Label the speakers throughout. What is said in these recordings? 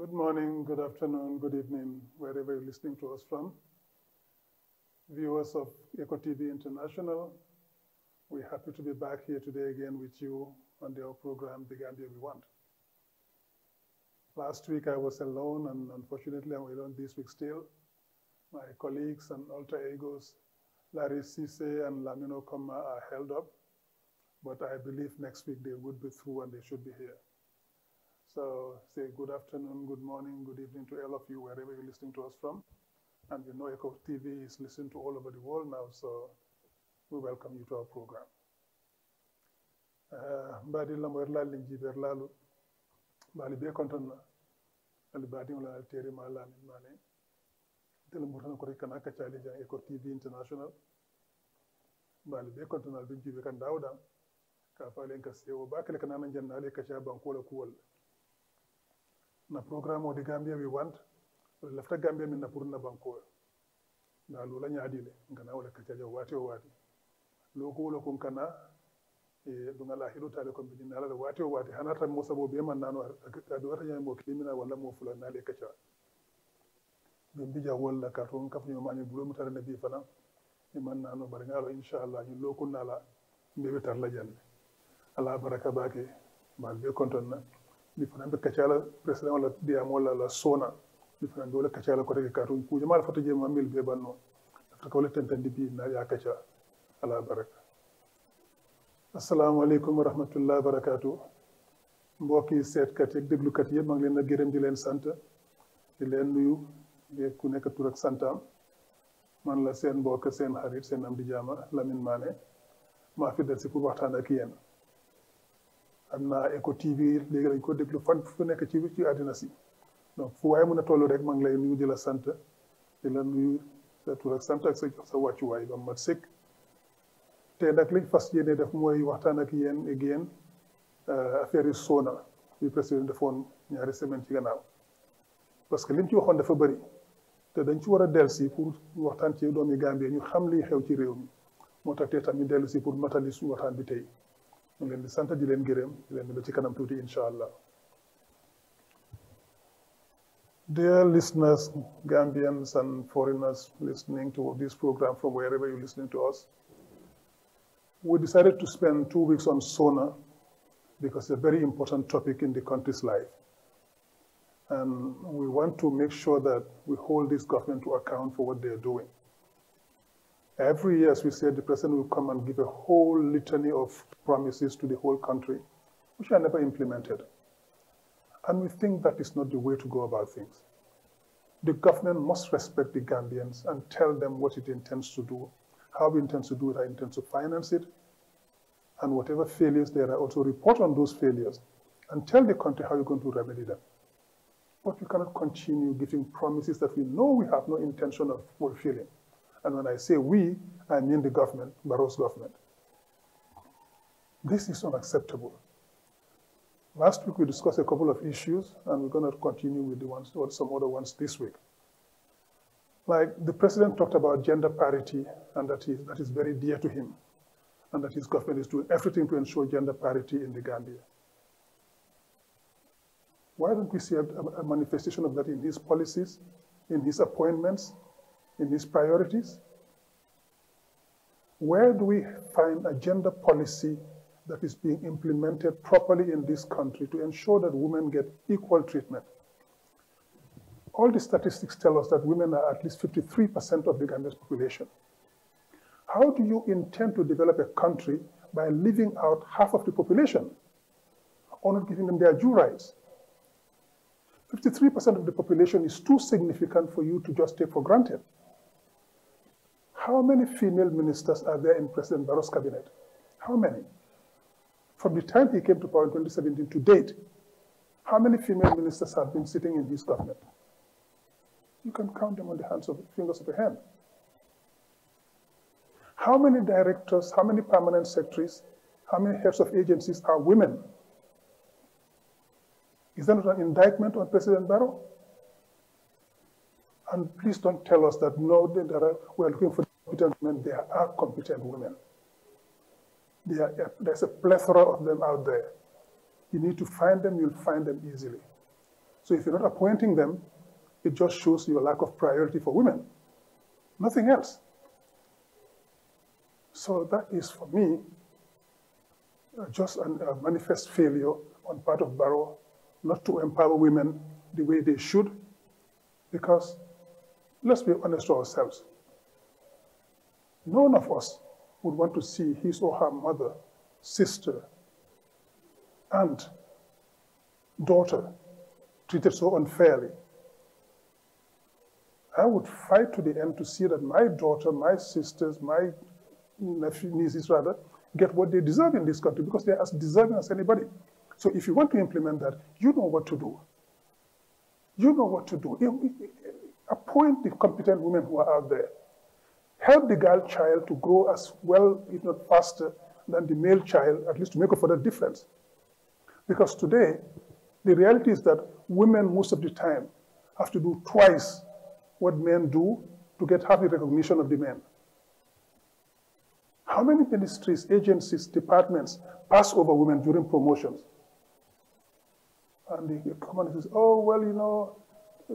Speaker 1: Good morning, good afternoon, good evening, wherever you're listening to us from. Viewers of Echo TV International, we're happy to be back here today again with you on our program, The Gambia We Want. Last week I was alone, and unfortunately I'm alone this week still. My colleagues and alter egos, Larry Cisse and Lamino Koma, are held up, but I believe next week they would be through and they should be here. So say good afternoon, good morning, good evening to all of you, wherever you're listening to us from. And you know Echo TV is listened to all over the world now, so we welcome you to our program. Mbadi lamor lal jiber lalu, bali be kontona, ali badi wala teri mala min mane. Tele murana ko rekana ka challenge Echo TV International. Bali be kontona be jibe kan dawda, ka falen ka sewo bakale kana nan janna ale ka shaban ko la kuwal. Na programme o The Gambia We Want, lafta Gambia min na pour na banko na lula nyaadile ngana wala kacaja wati o wati loko wala kun kana e dunga la hido tale ko bidina la wati o wati hanata mo sabo be man nano adu wata nyay mo klimina wala mo fula na le kaca be bija wala ka ton kaf ñu mani bulo mutare na bi fana ni man nano bari ngalo inshallah ñu loko nala be tar la janne ala baraka bake bal be konton na di fana be kacala president wala diam wala la sona di fana dole kacala ko rek kartu ku jamal fata je mamil be banno ta ko leten tan di na ya kaca ala baraka assalamu alaykum wa rahmatullahi wa barakatuh mbokki set kat ak deglu kat yeb ma ngi leen na gërëm di leen sante di leen nuyu ku nekk tur ak santam man la seen mbokk seen xarit seen am di jama Lamine Mané ma fi del ci pour waxtaan ak yéen am na Echo TV léegi dañ ko déglu fan fu nekk ci àddina si donc fu waaye mën a toll rek maa ngi lay nuyu di la sant di la nuyu sa tur ak sant ak sa wàccuwaay ba mat sëkk te nag liñ fas yéene def mooy waxtaan ak yéen affaire yi Sona bi président defoon ñaari semaine ci gannaaw parce que lim ci waxoon dafa bëri te dañ ci war a dellusi pour waxtaan ci doomi Gambie ñu xam liy xew ci réew mi moo tax te tamit dellusi pour matali suñu waxtaan bi tey ñu leen di sant di leen gërëm di leen ba ci kanam tuuti incha allah. Dear listeners, Gambians and foreigners listening to this program from wherever you're listening to us, we decided to spend 2 weeks on Sona because it's a very important topic in the country's life. And we want to make sure that we hold this government to account for what they're doing. Every year, as we said, the president will come and give a whole litany of promises to the whole country, which are never implemented. And we think that is not the way to go about things. The government must respect the Gambians and tell them what it intends to do, how it intends to do it, how it intends to finance it, and whatever failures there are, also report on those failures and tell the country how you're going to remedy them. But we cannot continue giving promises that we know we have no intention of fulfilling. And when I say we, I mean the government, Barrow's government. This is unacceptable. Last week we discussed a couple of issues, and we're going to continue with the ones or some other ones this week. Like the president talked about gender parity, and that is very dear to him, and that his government is doing everything to ensure gender parity in the Gambia. Why don't we see a manifestation of that in his policies, in his appointments, in his priorities? Where do we find a gender policy that is being implemented properly in this country to ensure that women get equal treatment? All the statistics tell us that women are at least 53% of the Gambia's population. How do you intend to develop a country by leaving out half of the population or not giving them their due rights? 53% of the population is too significant for you to just take for granted. How many female ministers are there in President Barrow's cabinet? How many? From the time he came to power in 2017 to date, how many female ministers have been sitting in his government? You can count them on the fingers of your hand. How many directors, how many permanent secretaries, how many heads of agencies are women? Is that not an indictment on President Barrow? And please don't tell us that no, we're looking for competent women. There are competent women. There's a plethora of them out there. You need to find them, you'll find them easily. So if you're not appointing them, it just shows your lack of priority for women. Nothing else. So that is, for me, just a manifest failure on part of Barrow not to empower women the way they should, because let's be honest to ourselves. None of us would want to see his or her mother, sister, aunt, daughter treated so unfairly. I would fight to the end to see that my daughter, my sisters, my nieces rather, get what they deserve in this country, because they're as deserving as anybody. So if you want to implement that, you know what to do. You know what to do. Appoint the competent women who are out there. Help the girl child to grow as well, if not faster, than the male child, at least to make up for that difference. Because today, the reality is that women most of the time have to do twice what men do to get half the recognition of the men. How many ministries, agencies, departments pass over women during promotions? And they come and say, oh, well, you know,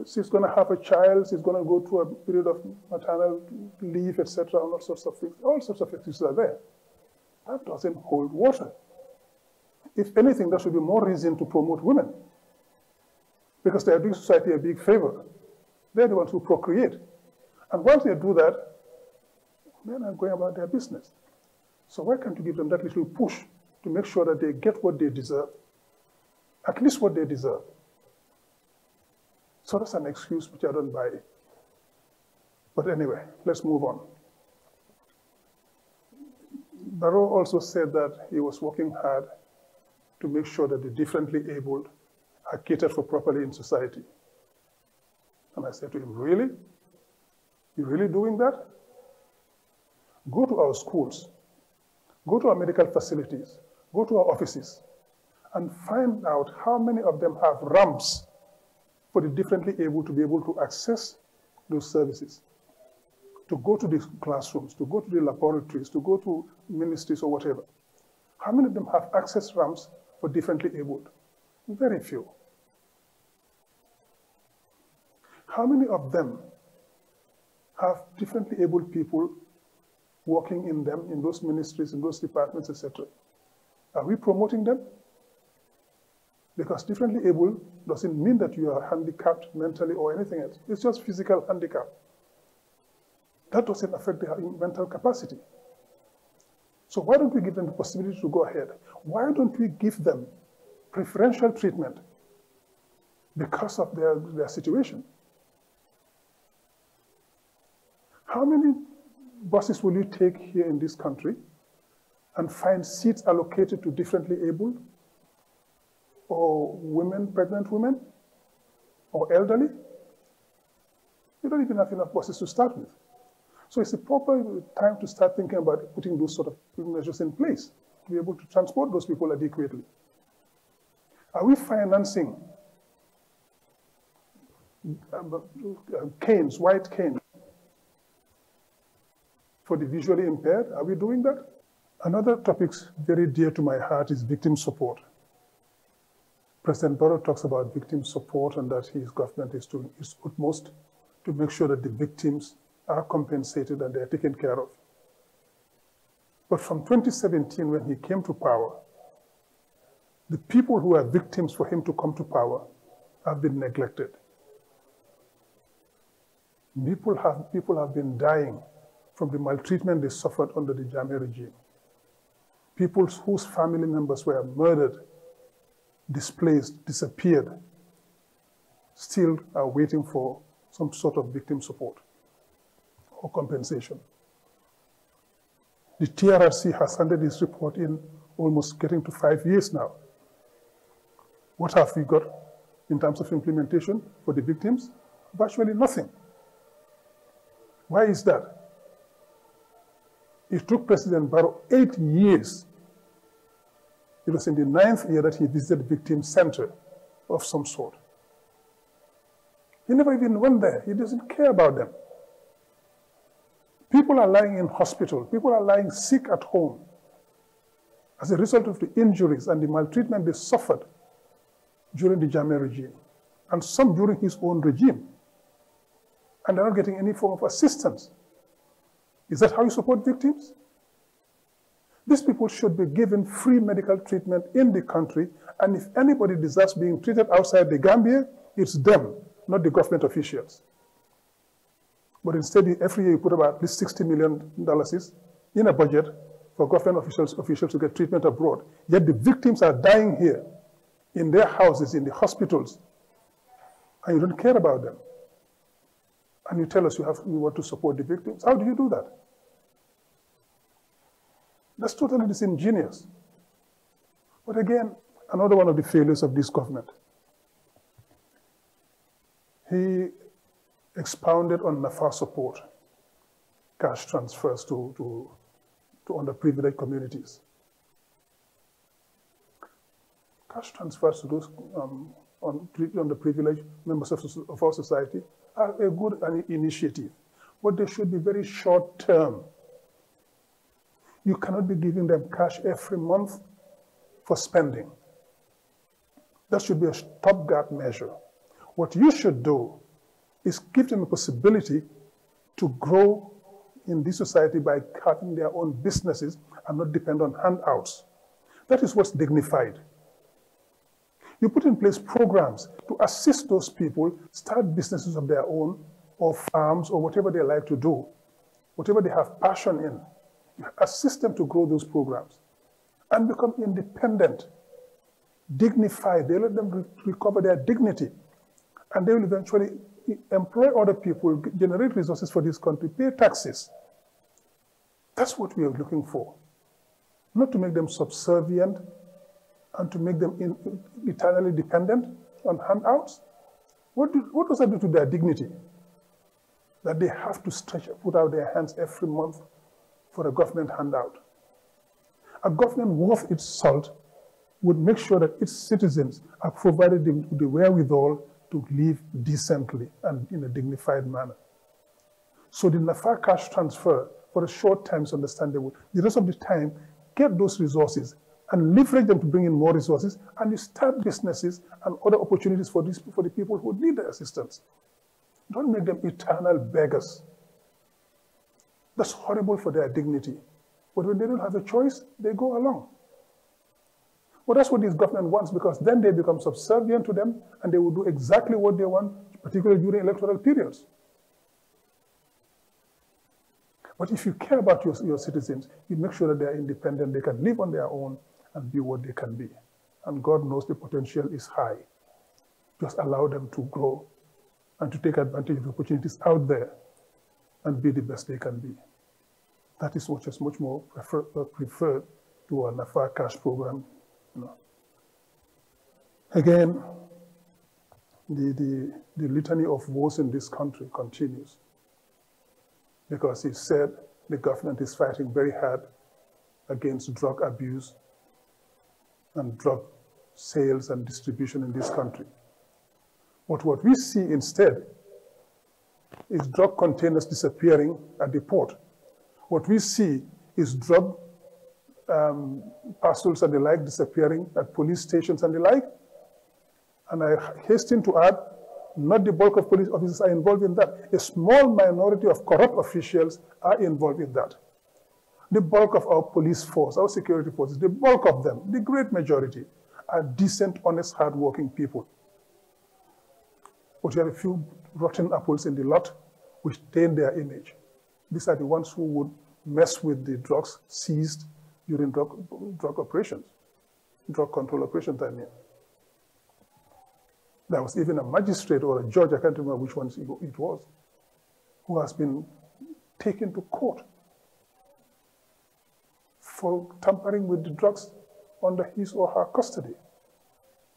Speaker 1: she's going to have a child, she's going to go through a period of maternal leave, etc., and all sorts of things. All sorts of excuses are there. That doesn't hold water. If anything, there should be more reason to promote women, because they are doing society a big favor. They're the ones who procreate. And once they do that, men are going about their business. So why can't you give them that little push to make sure that they get what they deserve, at least what they deserve? So that's an excuse which I don't buy. But anyway, let's move on. Barrow also said that he was working hard to make sure that the differently abled are catered for properly in society. And I said to him, really? You really doing that? Go to our schools, go to our medical facilities, go to our offices, and find out how many of them have ramps for the differently able to be able to access those services, to go to the classrooms, to go to the laboratories, to go to ministries or whatever. How many of them have access ramps for differently abled? Very few. How many of them have differently abled people working in them, in those ministries, in those departments, etc.? Are we promoting them? Because differently able doesn't mean that you are handicapped mentally or anything else. It's just physical handicap. That doesn't affect their mental capacity. So why don't we give them the possibility to go ahead? Why don't we give them preferential treatment because of their situation? How many buses will you take here in this country and find seats allocated to differently abled, or women, pregnant women, or elderly? You don't even have enough buses to start with. So it's a proper time to start thinking about putting those sort of measures in place to be able to transport those people adequately. Are we financing canes, white canes, for the visually impaired? Are we doing that? Another topic very dear to my heart is victim support. President Barrow talks about victim support and that his government is doing its utmost to make sure that the victims are compensated and they are taken care of. But from 2017, when he came to power, the people who are victims for him to come to power have been neglected. People have been dying from the maltreatment they suffered under the Jammeh regime. People whose family members were murdered, displaced, disappeared, still are waiting for some sort of victim support or compensation. The TRRC has handed its report in almost getting to 5 years now. What have we got in terms of implementation for the victims? Virtually nothing. Why is that? It took President Barrow 8 years. It was in the 9th year that he visited the victim center of some sort. He never even went there. He doesn't care about them. People are lying in hospital. People are lying sick at home as a result of the injuries and the maltreatment they suffered during the Jammeh regime. and some during his own regime, and they're not getting any form of assistance. Is that how you support victims? These people should be given free medical treatment in the country, and if anybody deserves being treated outside the Gambia, it's them, not the government officials. But instead, every year you put about at least $60 million in a budget for government officials to get treatment abroad. Yet the victims are dying here, in their houses, in the hospitals, and you don't care about them. And you tell us you want to support the victims. How do you do that? That's totally disingenuous. But again, another one of the failures of this government. He expounded on NAFA support, cash transfers to underprivileged communities. Cash transfers to those underprivileged members of our society are a good initiative, but they should be very short term. You cannot be giving them cash every month for spending. That should be a stopgap measure. What you should do is give them a possibility to grow in this society by having their own businesses and not depend on handouts. That is what's dignified. You put in place programs to assist those people start businesses of their own, or farms, or whatever they like to do, whatever they have passion in. You assist them to grow those programs and become independent, dignified. They let them recover their dignity, and they will eventually employ other people, generate resources for this country, pay taxes. That's what we are looking for. Not to make them subservient and to make them eternally dependent on handouts. What does that do to their dignity? That they have to put out their hands every month for a government handout. A government worth its salt would make sure that its citizens are provided the wherewithal to live decently and in a dignified manner. So the NAFA cash transfer for a short time is understandable. The rest of the time, get those resources and leverage them to bring in more resources, and you start businesses and other opportunities for the people who need the assistance. Don't make them eternal beggars. That's horrible for their dignity. But when they don't have a choice, they go along. Well, that's what this government wants, because then they become subservient to them and they will do exactly what they want, particularly during electoral periods. But if you care about your citizens, you make sure that they are independent, they can live on their own and be what they can be. And God knows the potential is high. Just allow them to grow and to take advantage of the opportunities out there and be the best they can be. That is what is much more preferred to a NAFA cash program. Again, the litany of woes in this country continues, because he said the government is fighting very hard against drug abuse and drug sales and distribution in this country. But what we see instead is drug containers disappearing at the port. What we see is drug parcels and the like disappearing at police stations and the like. And I hasten to add, not the bulk of police officers are involved in that. A small minority of corrupt officials are involved in that. The bulk of our police force, our security forces, the bulk of them, the great majority, are decent, honest, hard-working people. But you have a few rotten apples in the lot which taint their image. These are the ones who would mess with the drugs seized during drug operations, drug control operations, I mean. There was even a magistrate or a judge, I can't remember which one it was, who has been taken to court for tampering with the drugs under his or her custody.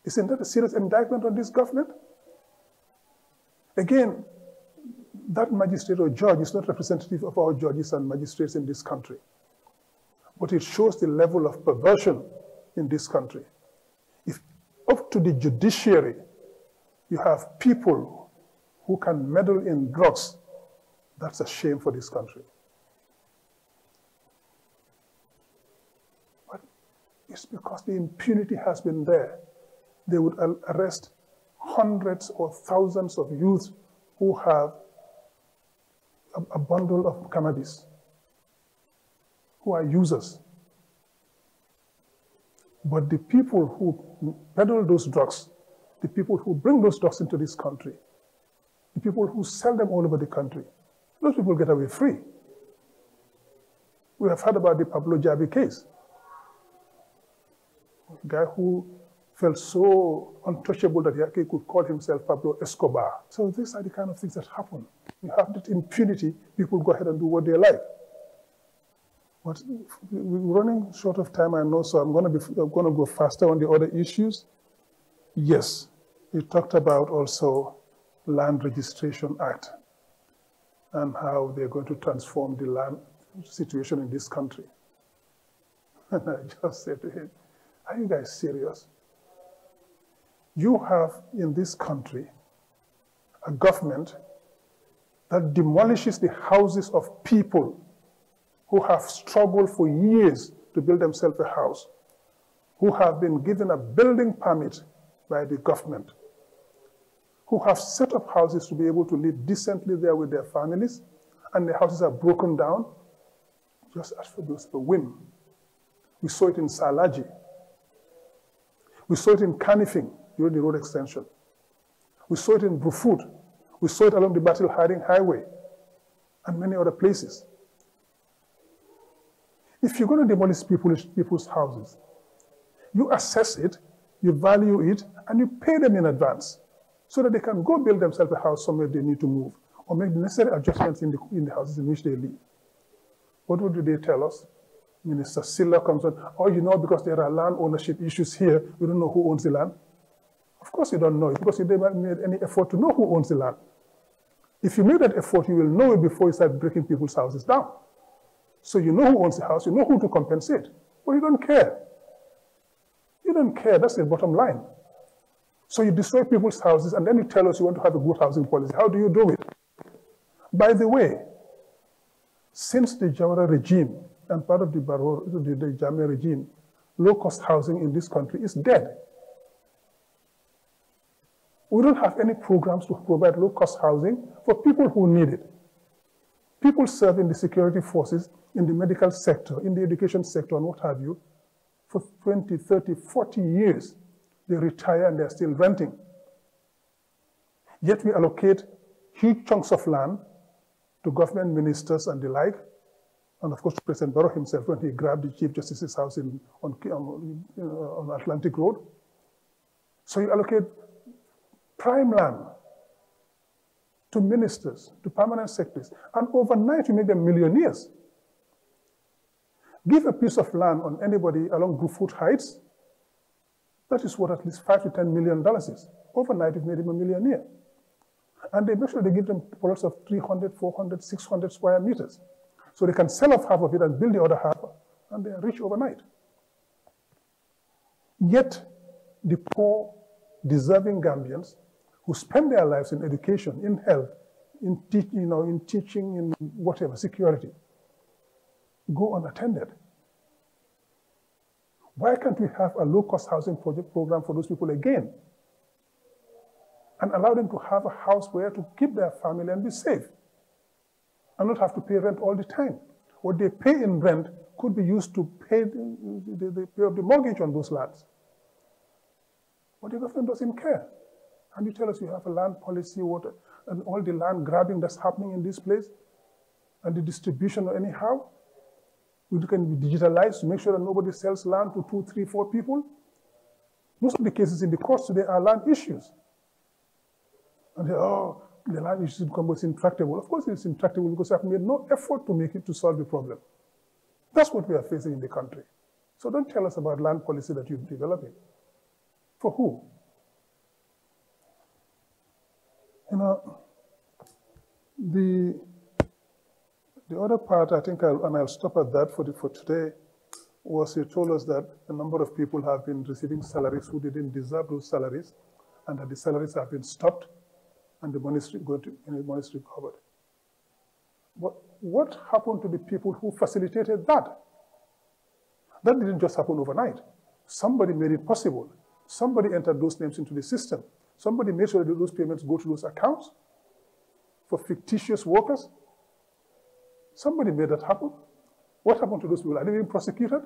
Speaker 1: Isn't that a serious indictment on this government? Again, that magistrate or judge is not representative of our judges and magistrates in this country. But it shows the level of perversion in this country. If up to the judiciary, you have people who can meddle in drugs, that's a shame for this country. But it's because the impunity has been there. They would arrest hundreds or thousands of youths who have a bundle of cannabis, who are users. But the people who peddle those drugs, the people who bring those drugs into this country, the people who sell them all over the country, those people get away free. We have heard about the Pablo Javi case. A guy who felt so untouchable that he could call himself Pablo Escobar. So these are the kind of things that happen. You have that impunity, people go ahead and do what they like. But we're running short of time, I know, so I'm going to go faster on the other issues. Yes, you talked about also Land Registration Act and how they're going to transform the land situation in this country. And I just said to him, are you guys serious? You have in this country a government that demolishes the houses of people who have struggled for years to build themselves a house, who have been given a building permit by the government, who have set up houses to be able to live decently there with their families, and the houses are broken down just as for the whim. We saw it in Salaji. We saw it in Kanifing during the road extension. We saw it in Brufut. We saw it along the Battle Harding Highway and many other places. If you're going to demolish people's houses, you assess it, you value it, and you pay them in advance so that they can go build themselves a house somewhere they need to move or make the necessary adjustments in the houses in which they live. What would they tell us? Minister Silla comes on, oh, you know, because there are land ownership issues here, we don't know who owns the land. Of course you don't know it, because you never made any effort to know who owns the land. If you make that effort, you will know it before you start breaking people's houses down. So you know who owns the house, you know who to compensate, but you don't care. You don't care, that's the bottom line. So you destroy people's houses, and then you tell us you want to have a good housing policy. How do you do it? By the way, since the Jawara regime and part of the Jammeh regime, low-cost housing in this country is dead. We don't have any programs to provide low-cost housing for people who need it. People serve in the security forces, in the medical sector, in the education sector, and what have you, for 20, 30, 40 years. They retire and they're still renting. Yet we allocate huge chunks of land to government ministers and the like, and of course to President Barrow himself when he grabbed the Chief Justice's house on Atlantic Road. So you allocate prime land to ministers, to permanent secretaries, and overnight you make them millionaires. Give a piece of land on anybody along Brufut Heights, that is what at least $5 to $10 million is. Overnight you've made him a millionaire. And they make sure they give them plots of 300, 400, 600 square meters. So they can sell off half of it and build the other half, and they are rich overnight. Yet, the poor, deserving Gambians who spend their lives in education, in health, in teaching, in whatever, security, go unattended. Why can't we have a low-cost housing program for those people again? And allow them to have a house where to keep their family and be safe, and not have to pay rent all the time. What they pay in rent could be used to pay the pay of the mortgage on those lands. But the government doesn't care. And you tell us you have a land policy, and all the land grabbing that's happening in this place, and the distribution anyhow, we can be digitalized to make sure that nobody sells land to 2, 3, 4 people. Most of the cases in the courts today are land issues. And they, oh, the land issue is intractable. Of course it's intractable because I've made no effort to make it to solve the problem. That's what we are facing in the country. So don't tell us about land policy that you're developing. For who? You know, the other part, I think, I'll stop at that for today, was you told us that a number of people have been receiving salaries who didn't deserve those salaries, and that the salaries have been stopped, and the money is recovered. What happened to the people who facilitated that? That didn't just happen overnight. Somebody made it possible. Somebody entered those names into the system. Somebody made sure that those payments go to those accounts for fictitious workers. Somebody made that happen. What happened to those people? Are they being prosecuted?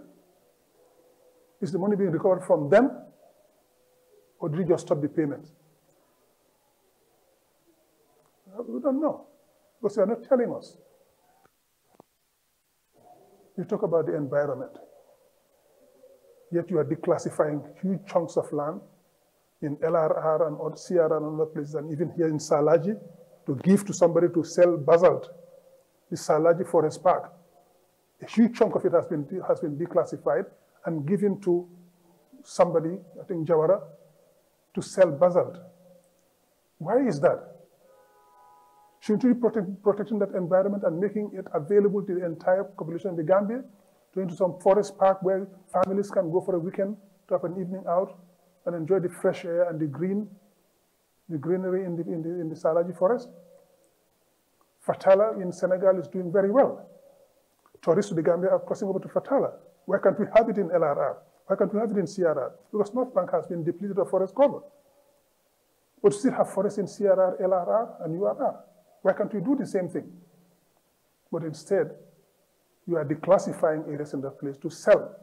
Speaker 1: Is the money being recovered from them? Or did you just stop the payments? We don't know, because they are not telling us. You talk about the environment, yet you are declassifying huge chunks of land in LRR and CRR and other places, and even here in Salaji, to give to somebody to sell basalt, the Salaji Forest Park. A huge chunk of it has been declassified and given to somebody, I think Jawara, to sell basalt. Why is that? Shouldn't we be protecting that environment and making it available to the entire population of the Gambia, to into some forest park where families can go for a weekend to have an evening out and enjoy the fresh air and the greenery in the Salaji forest? Fatala in Senegal is doing very well. Tourists to the Gambia are crossing over to Fatala. Why can't we have it in LRR? Why can't we have it in CRR? Because North Bank has been depleted of forest cover. But we still have forests in CRR, LRR, and URR. Why can't we do the same thing? But instead, you are declassifying areas in that place to sell.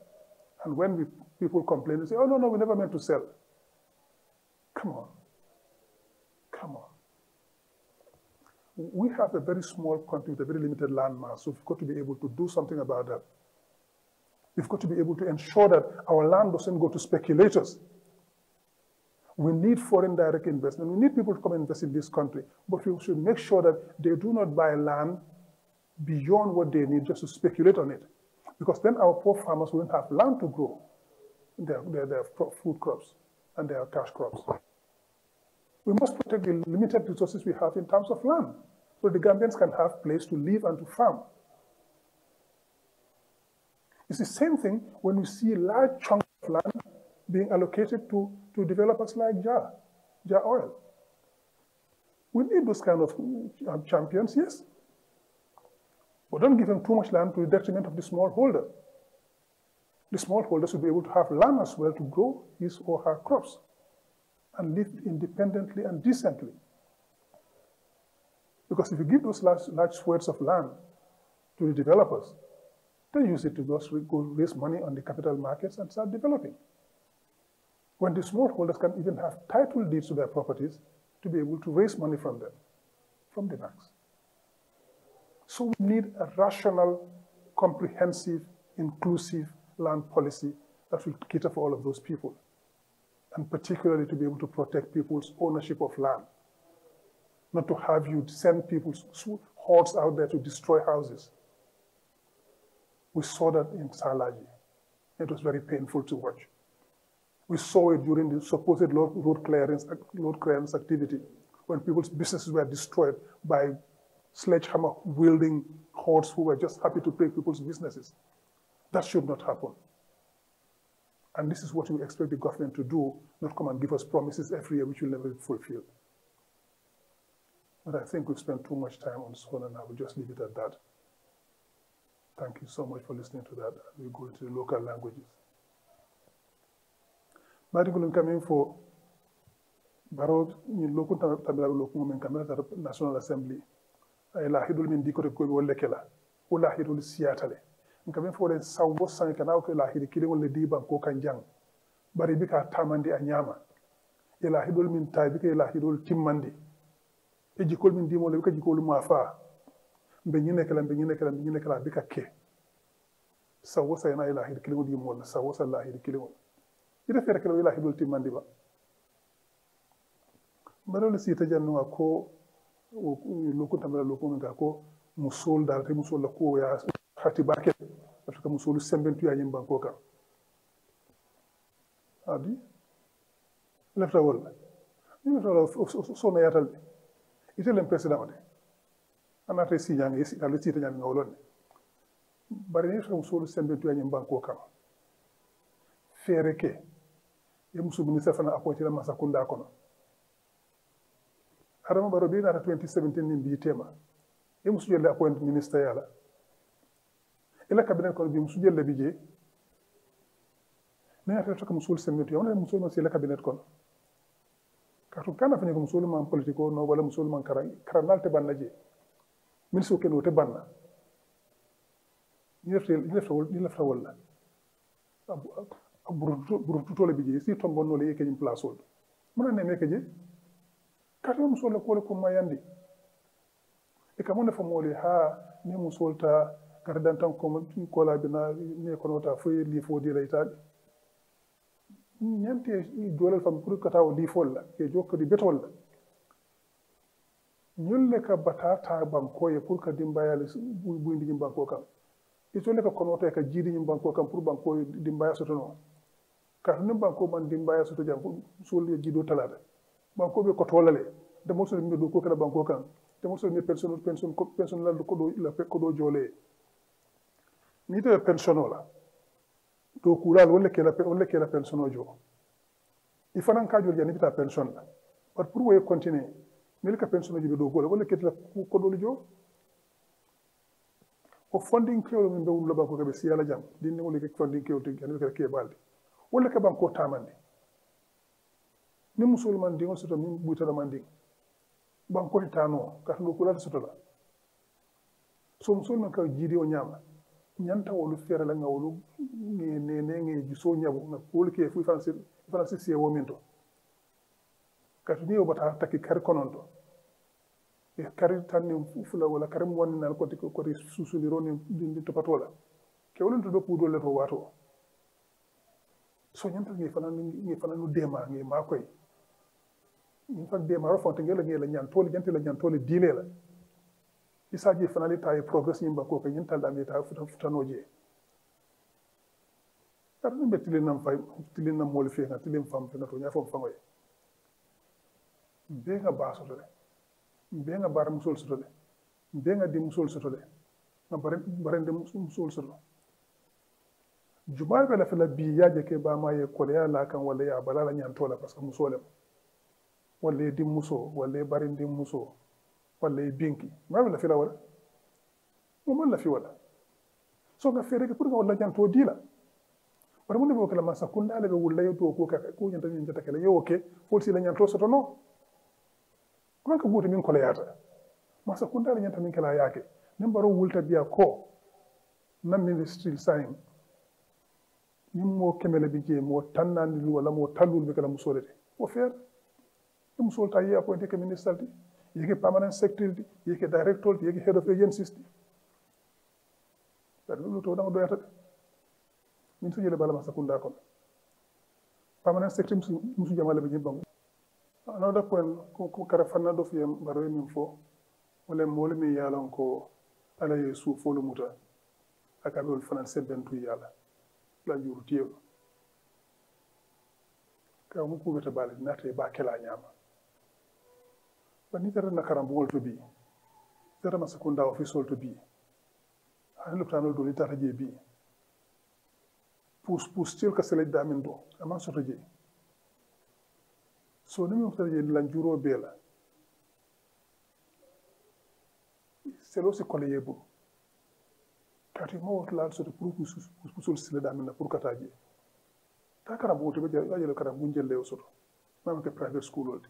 Speaker 1: And when people complain, they say, oh, no, we never meant to sell. Come on. Come on. We have a very small country with a very limited land mass, so we've got to be able to do something about that. We've got to be able to ensure that our land doesn't go to speculators. We need foreign direct investment. We need people to come and invest in this country, but we should make sure that they do not buy land beyond what they need just to speculate on it, because then our poor farmers won't have land to grow their food crops and their cash crops. We must protect the limited resources we have in terms of land, so the Gambians can have a place to live and to farm. It's the same thing when we see large chunks of land being allocated to developers like JA Oil. We need those kind of champions, yes. But don't give them too much land to the detriment of the smallholder. The smallholder should be able to have land as well to grow his or her crops and live independently and decently. Because if you give those large swathes of land to the developers, they use it to go raise money on the capital markets and start developing. When the smallholders can even have title deeds to their properties to be able to raise money from them, from the banks. So we need a rational, comprehensive, inclusive land policy that will cater for all of those people, and particularly to be able to protect people's ownership of land, not to have you send people's hordes out there to destroy houses. We saw that in Salaji. It was very painful to watch. We saw it during the supposed road clearance activity, when people's businesses were destroyed by sledgehammer-wielding hordes who were just happy to break people's businesses. That should not happen. And this is what we expect the government to do, not come and give us promises every year which will never be fulfilled. But I think we've spent too much time on this one, and I will just leave it at that. Thank you so much for listening to that. We'll go into the local languages. Madam coming for Barod, in local local National Assembly. I la hidul min diko ko wolle kela. Wala hidul siatale. Coming for the Sawo San Kanao la hidi killing wole di banko kanjang. Bari bika tamandi anyama. Ela hidul min tai bika la hidul timmandi. Ejikol min dimo le bika jikol mafa. Benyine kala bika ke. Sawo sa yana ila hidi killing di mo sawo sa la hidi killing. Ida fere kala ila hidul timmandi ba. Baro le sita jannu ko loko tamala loko nga ko musol dal te musol la ko ya hati baket parce que musolu sembentu ya nyimba ko ka abi lefta wol ni to so na yatal ite le president de anata si nyang isi ala sita nyang ngolon bari ni to musolu sembentu ya nyimba ko ka fere ke e musu ministre fana apoti la masakunda kono Adama Barrow bi nata 2017 ni mbi tema e musu jelle appoint ministre yala ila cabinet ko bi musu jelle bi je ne ata to ko musul semmetu yona musul no sila cabinet ko kaatu kana fani ko musulman politiko no wala musulman karandal te banna je min so keno te banna ni lefta wala burutu tole bije si tombon no le yake jim place wol mun ne meke je kaatu musola ko mayandi e kam ne famole ha ni musolta kardan tan ko la bina ne ko nota fo li fo di lay tadi ñante dolal fam pour kata o li fol la ke jokko di betol la ñulle ka batata banko ye pour ka dimbayal bu indi banko kam ito le ka konota ka jidi banko kam pour banko dimbaya soto no ka no banko man dimbaya soto jam sul ye jido talata banko be ko tolale de mo so mi do ko kala banko kam de mo so mi pension la ko do la ko do jole ni to pension la to kulal wala ke la pension o jo il fanan ka jol jani bita pension la par pour way continuer mil ka pension ji be do gol wala ke la ko do jo o funding kewlo min be wulo banko ke be siyala jam din wala ke funding kewlo ke ke balde wala ke banko tamande ni musulman dingo soto min butala mandi banko tano ka ndo kulal soto la so musulman ka jidi o nyama ñanta wolu fere la nga wolu ne giso ñabu na wolu ke fu francis se wominto katu ni obata takki kar kononto e kar tan fula wala kar mo wonni nal ko susuli roni di to patola ke wolu to do pudo le to wato so ñanta ngi fana nu dema ngi ma koy ni fa dema ro fonte ngela ngela ñan tole jante la ñan tole dile la isaji fanali tayi progress yimba ko yin talda mi ta futanoje tar ni betilin nam fay tilin nam mol fi nga tilin fam fi nga to nya fam fangoy be nga baso de be nga bar musul soto de be nga di musul soto de nga bare de musul soto jumal bela fela bi yaje ke ba ma ye ko ya la kan wala ya balala nyan tola parce que musolem wala di muso wala bare di muso wala binki ma la fi la wala mo la fi wala so nga fere ke pour nga wala janto dila par mo ne ko la masa kunda le be wala yo to ko ka ko nyanta ni nyata kala yo ke fol si la nyanto soto no ko ka buti min ko la yata masa kunda le nyanta min kala yake nem baro wulta biya ko nam ministry sign nim mo kemele bi je mo tannani lu wala mo tallul be kala musolete o fer dum solta yi appointé ke ministre di yeke permanent secretary yeke director yeke head of agencies dar lu to dama doyata min sujele bala ma sakunda kon permanent secretary musu jamale be jibam another point ko kara fanna do fi baro min fo wala mole mi yalon ko ala yesu fo lu muta akabe wol fanan bentu yala la juru tiyo ka mu ko beta bala nata ba kala nyama bani tara na karambol to bi tara ma sekunda official to bi han loptano do litata je bi pus til ka sele damin do ama soto je so ni mo je lan juro bela selo si kole yebu kati mo wotla soto pour pusul sele damin na pour kataje ta karambol to be je karambol jelle o soto mam ke private school olde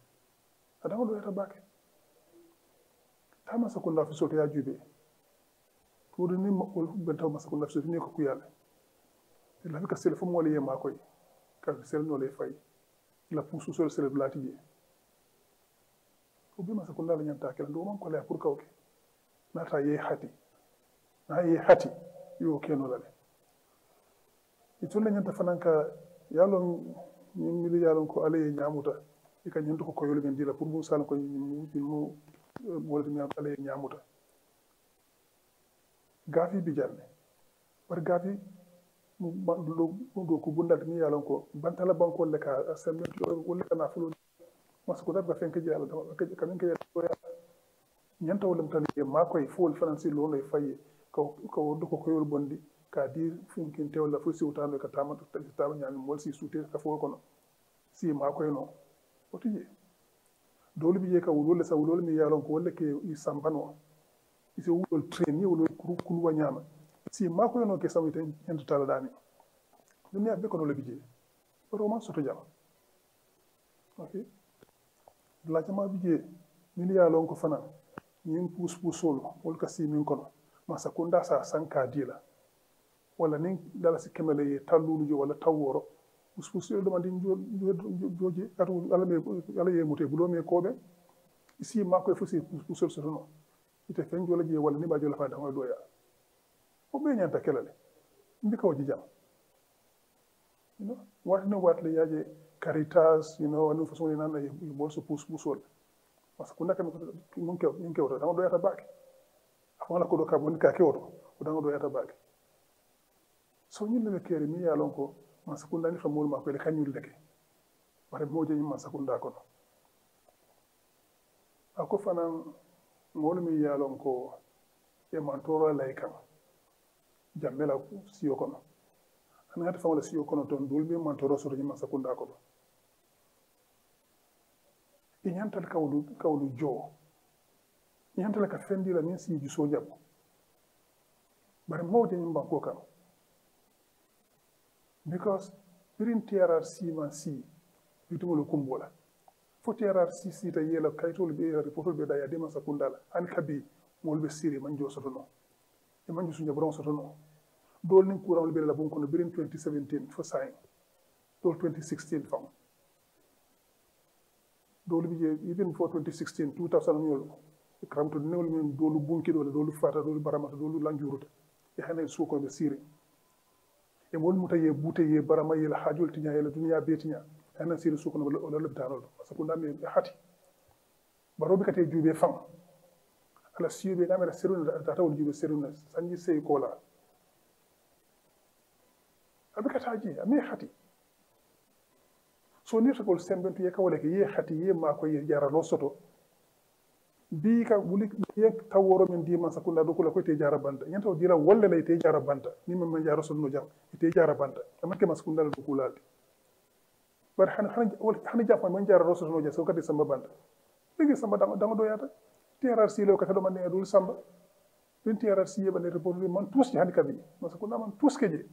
Speaker 1: adama do eta bake tama sakunda fi soto ya jube pour ni mo bentaw masakunda fi ni ko kuyala la ka sel fo mo le yema koy ka sel no le fay la pousu sol sel blati je ko bi masakunda la nyanta kel do man ko la pour kawke nata ye hati na ye hati yo keno la le itulle nyanta fananka yalon ni mili yalon ko ale nyamuta e ka nyanta ko koyol men dila pour bu sal ko mu wala mi ale nyamuta gafi bi janne war gafi do ko bundal mi yalon ko bantala banko le ka sembe wala kana fulo masko dabba fenke jala ka min ke ya nyanta wala tan ma koy fol franci lo lay faye ko do ko koyol bondi ka di finkin te wala fu si utano ka tamata taw nyami mol si suute ka fo kono si ma koy no otije dole bi ka wulole sa wulole mi yalon ko wala ke i sambano ise wulol train ni wulol kulu wanyama si ma ko no ke sawite en tala dani dum ya be ko no le bije ro ma soto jam ok la jama bije miliya lon ko fana ñin pusolo wol ka si min kono ma sakunda sa sanka dila wala nin dala si kemele ye tallulu jo wala taworo pusolo do mandi joji atu ala ye mute bulo me kobe isi ma ko fusi pusolo sotono ite fen jola je wala ni ba jola fa da do ya o be nyanta kelale mbi ko ji jam what no what le yaje Caritas, anu façon ni nan ay bolso pusol parce que ndaka mun ke woto dama do yata baake afala ko do ka bon ka ke woto o dama do yata baake so ñin le kere mi ya lon ko man sakunda ni famol ma ko le kanyul leke bare moje ni man sakunda ko ako fanan mol mi ya lon ko e man toro lay kam jammela siyo kono an hata famol siyo kono ton dul mi man toro so ni man sakunda ko ñantal kawlu joo ñantal ka fendi la min siiji so jabo bare mawde min banko kam because birin TRRC man si bitumolo kumbola fo TRRC si ta yela kaytol be reportol be daya de man sakundala an kabi molbe siri man jo sotono e man jo sunya borom sotono dol nin kuram be la bon kono birin 2017 fo sain dol 2016 fam dolu bije even before 2016 2000 ñol kramto newol men dolu bunki dolu fata dolu baramata dolu lanjuruta e hane suko be siri e wol muta ye bute ye barama ye la hajul tinya ye la dunya betinya hane siri suko no wala lebtanol parce que ndame hati baro bi kate jube fam ala sibe gamera seruna tata wol jube seruna sanji sey kola abikataji ame hati so ni to sembentu ye kawale ke ye khati ye ma ko ye jara lo soto bi ka wuli ye taworo men di man sakunda do ko ko te jara banta nyanta dira wolle lay te jara banta ni man jara so no jam te jara banta amake masakunda do ko laldi bar han jafa man jara lo soto no jam so kati samba banta legi samba dama do yata TRRC lo kata do man ne dul samba bin TRRC ye ban report man tous hani kabi masakunda man tous keje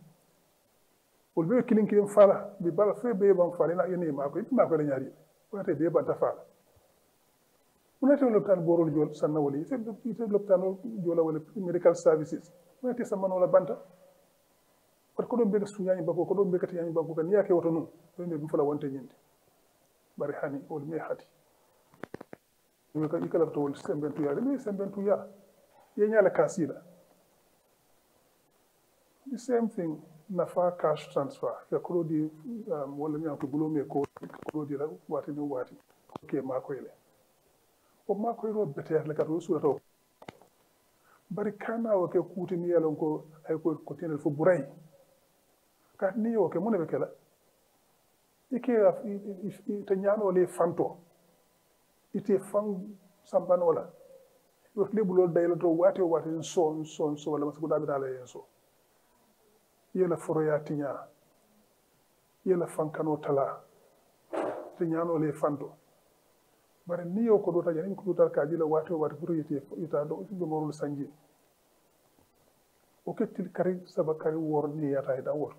Speaker 1: wol be kilin fala bi bala fe be ban fala na yene ma ko la ñaari wate be ban ta fala unate l'hôpital borol jol sanna wali te l'hôpital jola wala medical services unate sama no la banta par ko do be suñani bako ko do be kati ñani bako kan yake woto non do be fala wonte ñinde bari hani wol me hati mi ko ikala to wol sembentu ya me sembentu ya ye ñala kasila the same thing nafa cash transfer ya kuro di wala mi ko bulo me ko kuro di la wati no wati ke ma ko ile o ma ko ro bete la ka ro sura to bari kana o ke kuti ni yalon ko ay ko tenel fo buray ka ni o ke mun be kala ike te ñano le fanto ite fan sambanola yo le bulo dayla to wati so wala mas ko dabi dala yen so yela foroya tiña yela fankano tala te ñanole fanto bare ni yo ko dota jani ko dota ka jila wato pour yete ita do be morul sanji o ketil kari saba kari wor ni yata ida wor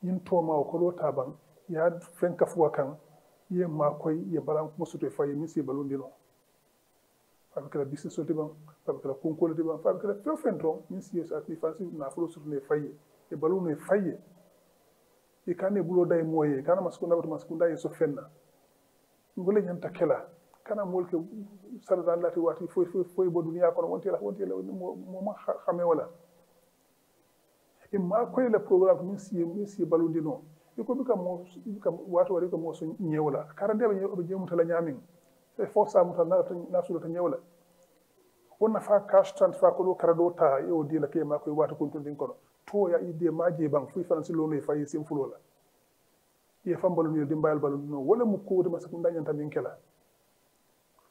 Speaker 1: yin toma ko dota ban ya fenka fuwa kan ye ma koy ye balan ko soto fay mi si balundino avec la business soto ban avec la concours de ban avec la fefentro mi si sa fi fasi na fulo soto ne fay e baluno e fayye e kane bulo day moye kana maskunda e so fenna ngole nyanta kela kana molke saladan lati wati foy bo duniya kono wonti la mo ma xame wala e ma koy le programme min si balundino e ko bika mo wato wari ko mo so nyewla karande be jemuta la nyamin e forsa muta na sulu ta nyewla wonna fa cash transfer ko do karado ta e o dila ke ma koy wato ko tundin kono to ya ide maje bang fu fansi lo no fay sim fulola ye fambalo ni dimbayal balu no wala mu ko de masakunda nyanta min kela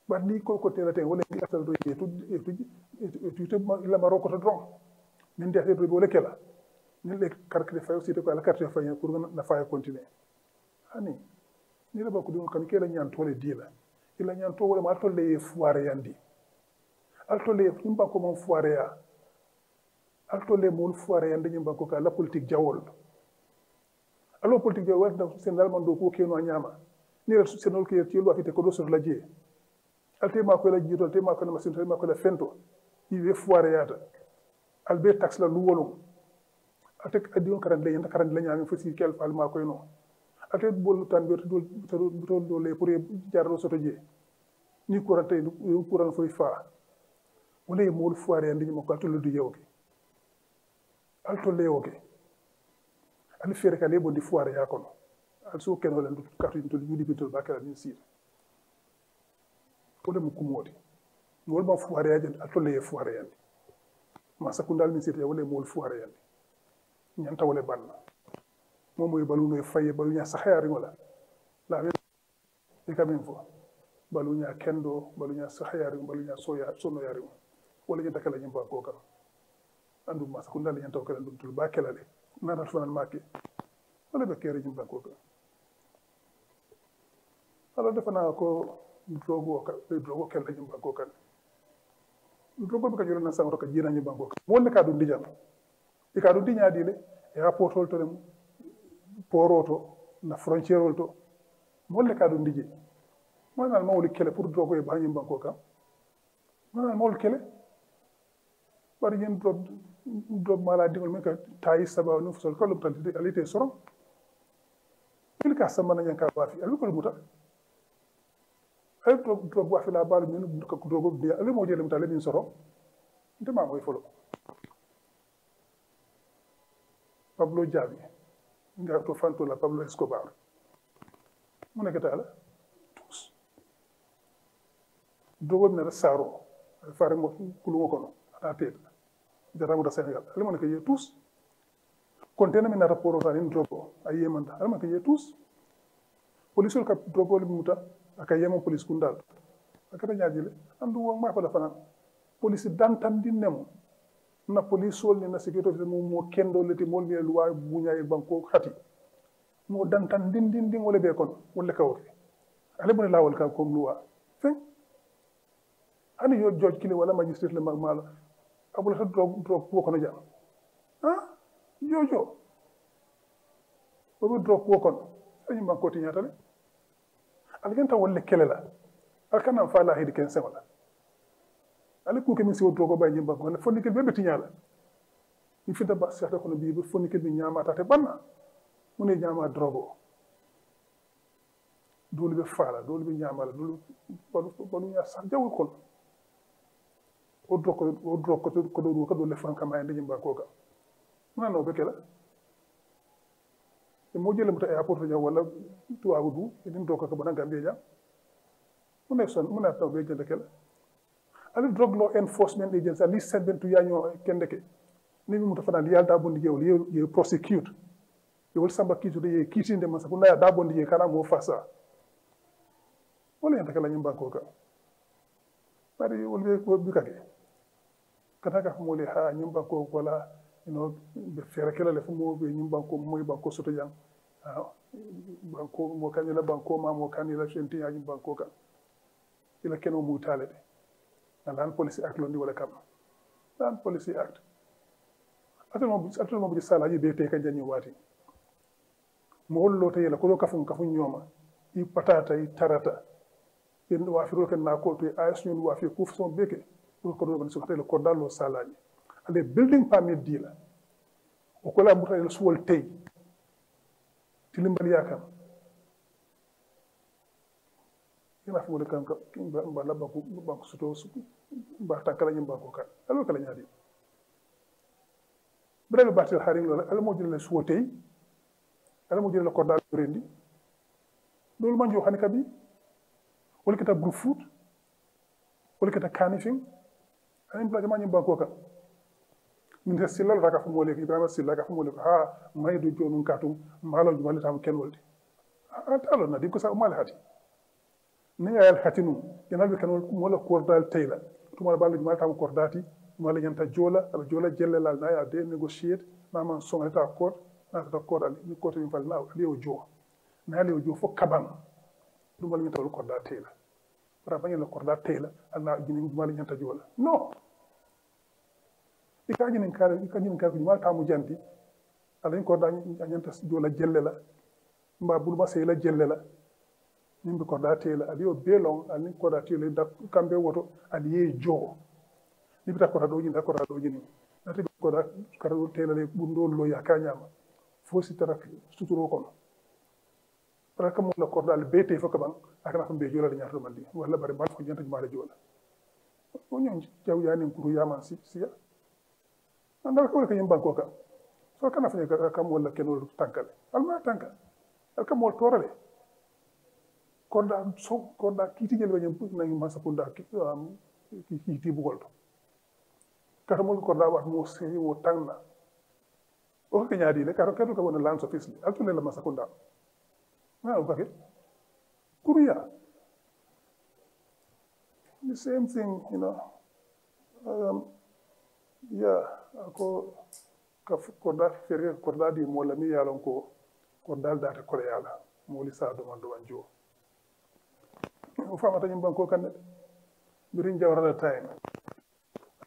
Speaker 1: bar ni ko tela ten wala ni asal do tu te la maroko to dron min defé do wala kela ni le carte fay aussi to ko la carte fay pour na fay continuer hani ni la bako dum kan kela nyanto le dila ila nyanto wala ma to le foire yandi alto le imba ko mon foire ya alto le mol foire yande nyimba ko ka la politique jawol alo politique jawol wadda sen dal man do ko keno nyama ni la senol ke ti lo afite ko do sur la je alte ma ko la jito alte ma ko la masin ma ko la fento ibe foire yata albe tax la lu wolum alte adion karan le yanda karan la nyami fosi kel fal ma koy no alte bol tan be do le pour jarro soto je ni courante courant foy fa wala e mol foire yandi ma ko alto du yewke alto le yoke ali fere kale bo di foire ya kono al so ken wala ndu katu to yudi bitol bakala min sir wala mu kumodi wol ba foire ya jend alto le foire yandi ma sakundal min sir ya wala mol foire yandi nyanta wala banna momo e balu no faye balu nya saxari wala la e kamen fo balu nya kendo balu nya saxari balu nya soya sono yari wala nyanta kala nyimba ko kan andu ma sakundal nyanta ko kan dum ba kelale nana fanan make wala be kere nyimba ko kan ala defana ko drogo kella nyimba ko kan drogo be ka jolo na sangro ka jina nyimba ko kan wonne ka dum dijam e ka dum dinya dile e rapportol to dem poroto na frontière to molle ka dum dije manal mawli kele pour drogo e bañi banko kam manal mawli kele bari yen drop maladi ngol men ka tayi saba no fosol ko lumtal alite sorom il ka samana nyanka bafi ali ko muta ay drop wa fi la balu men ko drogo bi ali mo jele mutal min sorom ndema moy folo Pablo Javi nga to fanto la Pablo Escobar mo nekata la tous dogo na saro fare mo kulu ko no ata tet jaramu da Senegal ali mo nekay tous kontena mi na rapport ta ni drogo ay yemanda ali mo nekay tous police ka drogo li muta aka yemo police kundal akata nyaadile andu wo ma fa la fana police dantam di nemo na police sol ni na sécurité officier mo kendo leti mol mi loi bunya e banko khati mo dantan din wala be kon wala kawke ale mo lawol ka ko loi fen ani yo judge kile wala magistrate le magmal abul ha drog ko kono jam ah jojo bo drog ko kon ani banko ti nyata le al ganta wala kelela al kanam fa la hidi ken wala ale ko kemin si woto ko bay nyimba ko fonni kel bebe tinyala ni fi da ba cheikh ko no bi fonni kel bi nyama ta te banna mu ne nyama drogo dole be fala dole be nyama la dole balu nya sax jaw ko o droko ko do le franka may ndi nyimba ko ka mu no be kala e mo jele muta airport ja wala tuwa du din droko ko bana gambe ja mu ne son mu na taw be jende kala ali drug law enforcement agency ali seben to yanyo kendeke ni mi muta fana yalda bondi jewol ye prosecute ye wol samba kitu de kitinde masa kuna ya da bondi je kana mo fasa wala yanta kala nyimba ko ka bari wol be ko bikake kata ka mo le ha nyimba ko wala be fere kala le fumo be nyimba ko moy banko soto jang banko mo kanila banko ma mo kanila shenti ya nyimba ko ka ila keno mu talede lan policy act londi wala kam lan policy act atol mo bi sala be te kan janni wati mo hollo te yela ko kafun nyoma i patata i tarata en wa fi roken na ko to as ñun wa fi ko son beke ko do ban so tele ko dallo sala ni ale building permit dila o ko la mutale suwol tey tilimbal yakam ina fi wala kan ba la ba ko soto ba tankala nyimba ko kan alo kala nyaadi brebe batil haring lola ala mo jël suwotey ala mo jël ko dal rendi lolu man jo xani kabi wala kita group foot wala kita canifing ay mbla jama nyimba ko kan min silal raka fu mo le ibrahima silal raka fu mo le ha maydu jonun katum malo jumali tam ken wolde talo na di ko sa mal hati ni ayal hatinu yana be kanol mola kordal tayla tuma balu ma tam kordati mala nyanta jola ala jola jellelal na ya de negotiate na man songa ta kord na ta kord ali ni koto fal na ali o jo na ali o jo fo kaban dum mala nyanta kordal tayla para bañe la kordal tayla ala jini mala nyanta jola no ikajinin kare ko mal tamu janti ala ko da nyanta jola jellela mba bulma sey la jellela nimbe ko da tela ali o belong ali ko da tela da kambe woto ali ye jo ni bita ko da doji da ko da doji ni nati ko da karo tela le bundo lo ya kanyama fo si tara suturo kono para kam la ko dal bete fo kaban akana ko be jola de nyaato mandi wala bare bal ko jenta jumaale jola o nyon jaw ya ni kuru yaman si siya andal ko ko yimban ko ka so kana fanya ka kam wala kenol tankale alma tanka al kam wol torale konda kiti jel wañam nangi masa kunda kiti bugol to kata mo konda wat mo sey wo tangna o ka nyaadi le kata kadu ka wona lance office le alto le la masa kunda ma o kake kuriya the same thing yeah ako ka konda fere konda di mo la mi yalon ko konda data ko yala mo li sa do mando wanjo o famata ñim banko kan birin jawrata time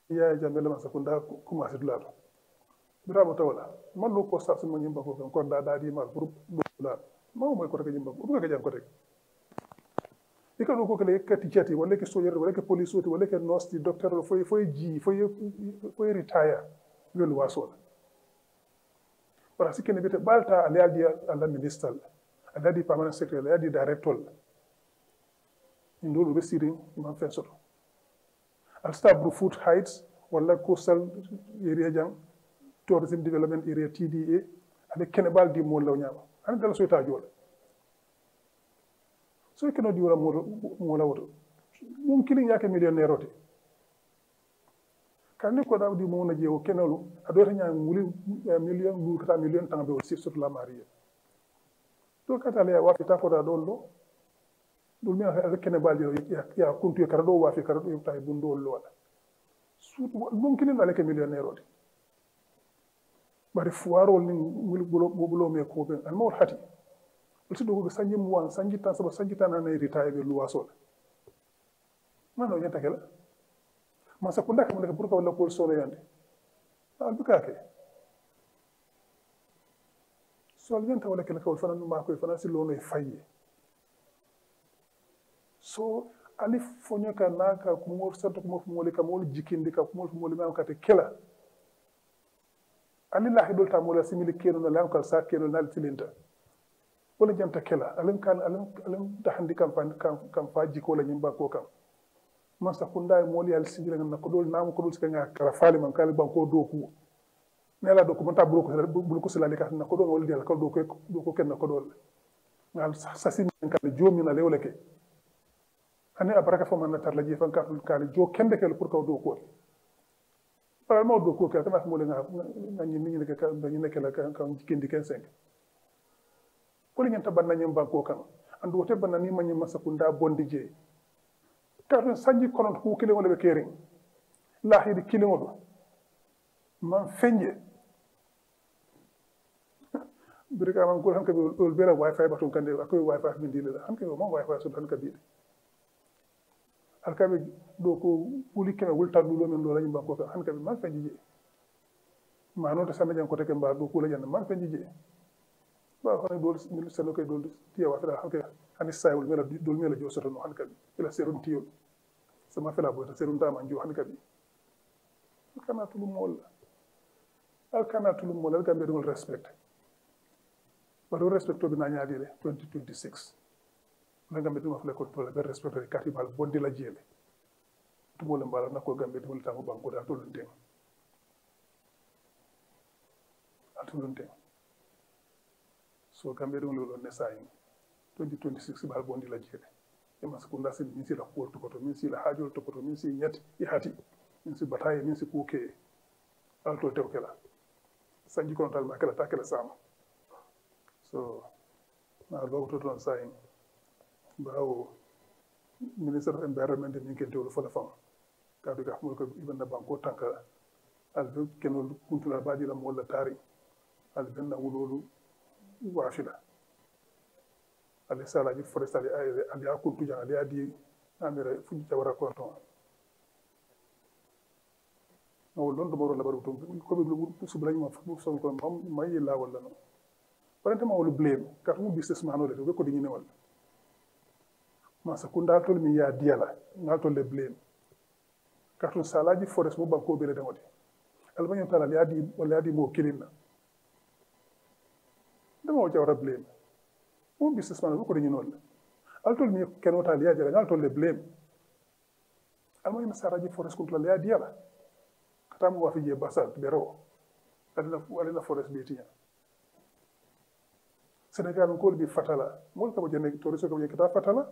Speaker 1: ya jambe la masa kunda commencé dulato birama tawla mallu ko sa mo ñim banko kan ko da di mal pour dula mo moy ko rek ñim banko ko jam ko rek ikano ko kele kati chati wala ke soyer wala ke police wala ke nosti docteur foy ji foy retire welu waso wala sikene bete balta ali aldi alla minister ala di permanent secretary ala di director ndolu be sirin man fen soto al stabru foot heights wala coastal area jang tourism development area TDA ale kene baldi mo law nyama an dal soyta jola so keno di wala mo la woto mum kilin yake millionnaire ote kan ko daw di mo na jewo kenolu adota nya muli million lu kata million tan be o sif soto la marie to kata le wa fita ko da dollo dul mi ala kene baldi ya kuntu kara do wa fi kara do tay bundo lola sut mum kilin ala ke millionnaire ote bari fuwaro ni mul bulo me ko ben al mawr hati ulti dogo sanji muwan sanji tan saba sanji tan na retire be luwa so mano nyata kala ma sa kunda kam ne pour ko la pol solo yande al bukake so nyanta wala kala ko fana ma ko fana si lono e faye so ali fonyo ka naka ko mo santo ko mo mo le kam mo jikindi ka mo mo le ma ka te kala ali la hidol ta mo la simili keno na lan ko sa keno na tilinta wala janta kela alam tahandi kam faji ko la nyimba ko kam masa kunda e moli al sijira na ko dol nam ko dol ska kala fali man kala banko do ku nela do ko manta bulu ko sala ka na ko dol wala del ko do ko ken na ko dol ngal sasin kala jomi na lewle ke ani abaraka fo man na tar la jefan ka kala jo kende kel pour ko do ko para mo do ko kala kana mo le nga ni ni ka ni ne kala ka jikindi ken 5 ko li ñanta banna ñam banko kan andu wote banna ni mañi masakunda bondi je karon sanji konon ko kile wala be kering la hidi kile wala man fenje birika man ko han ka be bela wifi baton kande akoy wifi min dile han ka mo wifi so han ka bi alkabe do ko wuli keme wulta dulo men do la ñam banko kan han ka be man fenje je mano to sama jang ko teke mba do ko la janna man fenje je ba xone dol ni seno koy dol tiya wa fela hanke ani sayul mela dol mela jo soto no hanka bi ila serum tiyol sama fela bo ta serum tama jo hanka bi kana tulum mol al kana tulum mol al gambe dol respect ba do respecto bi na nyaadi le 2026 na gambe dum afle ko to be respecto e kati bal bondi la jele to mo le mbala na ko gambe dum tamu banko da to lunde atulunde so kambe dum lolo ne sayin 2026 bal bondi la jere e masakunda sin min si la ko to min si la hajol to ko min si nyati e hati min si bataye min si kuke alto tewkela sanji kon tal makala takela sama so na lo to ton sayin bawo minister of environment min ken tewlo fala fam kadu ga mo ko ibanda banko tanka albe kenol kuntula badi la mo la tari albe na wulolu wafila ale sala ji forestali ali akuntu jang ali adi amira fuji tawara konton no londo moro la baru to ko be lu sublañ ma fu son ko mam may la wala no parente ma wolu blame ka mu businessman wala to ko di ñene wala masa kundaltol mi ya diyala ngaltol le blame katun salaji forest mo banko bele dangoti albanyo tala yadi wala yadi mo kilinna dama o jawra blame mo businessman ko ni non altol mi keno tala ya jara ngaltol le blame albanyo saraji forest ko la ya diyala katam wa fi je basal bero alina forest be tiya Sénégal ko bi fatala mo ko jene to reso ko kata fatala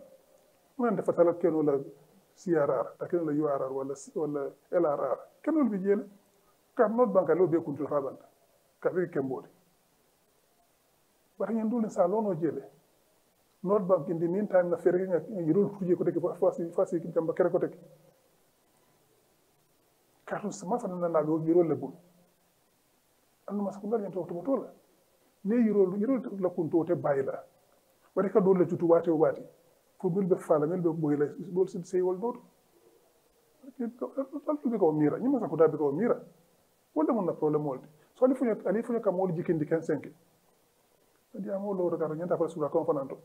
Speaker 1: mo ande fatala keno la CRR ta keno la URR wala LRR keno bi jele ka not banka lo be kuntul fabanta ka be kembode bari ngeen dul sa lono jele not bank in the meantime na fere nga yirul fuje ko tek fasi ki tamba kere ko tek ka sama fa na do yirul le bul andu mas ko ndal to to la ne yirol la kunto te bayila bari ka dole tutu wate fo bil be fala mel be boy la bol sin sey wal dot tal be ko mira nyima sa ko dabe ko mira wala mon na problème wolde so ali funyo kam wol jikindi 15 adi amo lo regaro nyanta fa sura confananto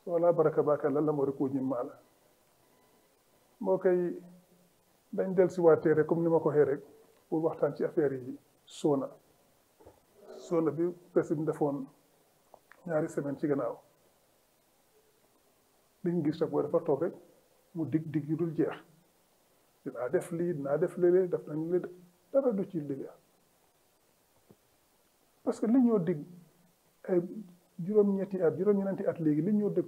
Speaker 1: so wala baraka baka lalla mo reko nyimala mo kay dañ del ci waté rek comme nima ko xé rek pour waxtaan ci affaire yi sona bi président defoon ñaari semaine ci gannaaw liñ gis rek boo dafa toog rek mu dig yu dul jeex dinaa def lii dinaa def léeg-léeg def nañ li dara du ci liggéey parce que li ñoo dig ay juróom-ñeenti at juróom-ñeenti at léegi li ñoo dig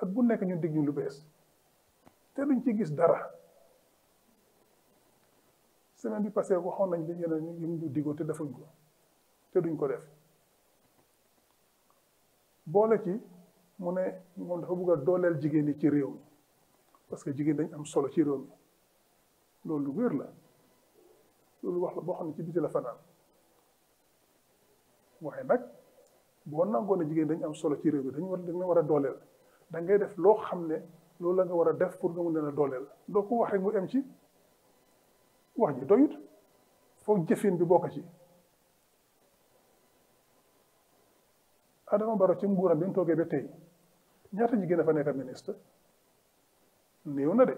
Speaker 1: at bu nekk ñu dig ñu lu bees te duñ ci gis dara semaine bi passé waxoon nañ li yeneen ñu ñu digoo te defuñ ko te duñ ko def boole ci mu ne moom dafa bëgg a dooleel jigéen ñi ci réew mi parce que jigéen dañ am solo ci réew mi loolu lu wér la loolu wax la boo xam ne ci biti la fanaan waaye nag boo nangoo ne jigéen dañ am solo ci réew mi dañ war a dooleel da ngay def loo xam ne loolu la nga war a def pour nga mun leen a dooleel doo ko wax rek mu em ci wax ji doyut foog jëfin bi bokk ci Adama Barrow ci nguuram bi mu toogee ba tey ñaata jigéen a fa nekk ministre néew na de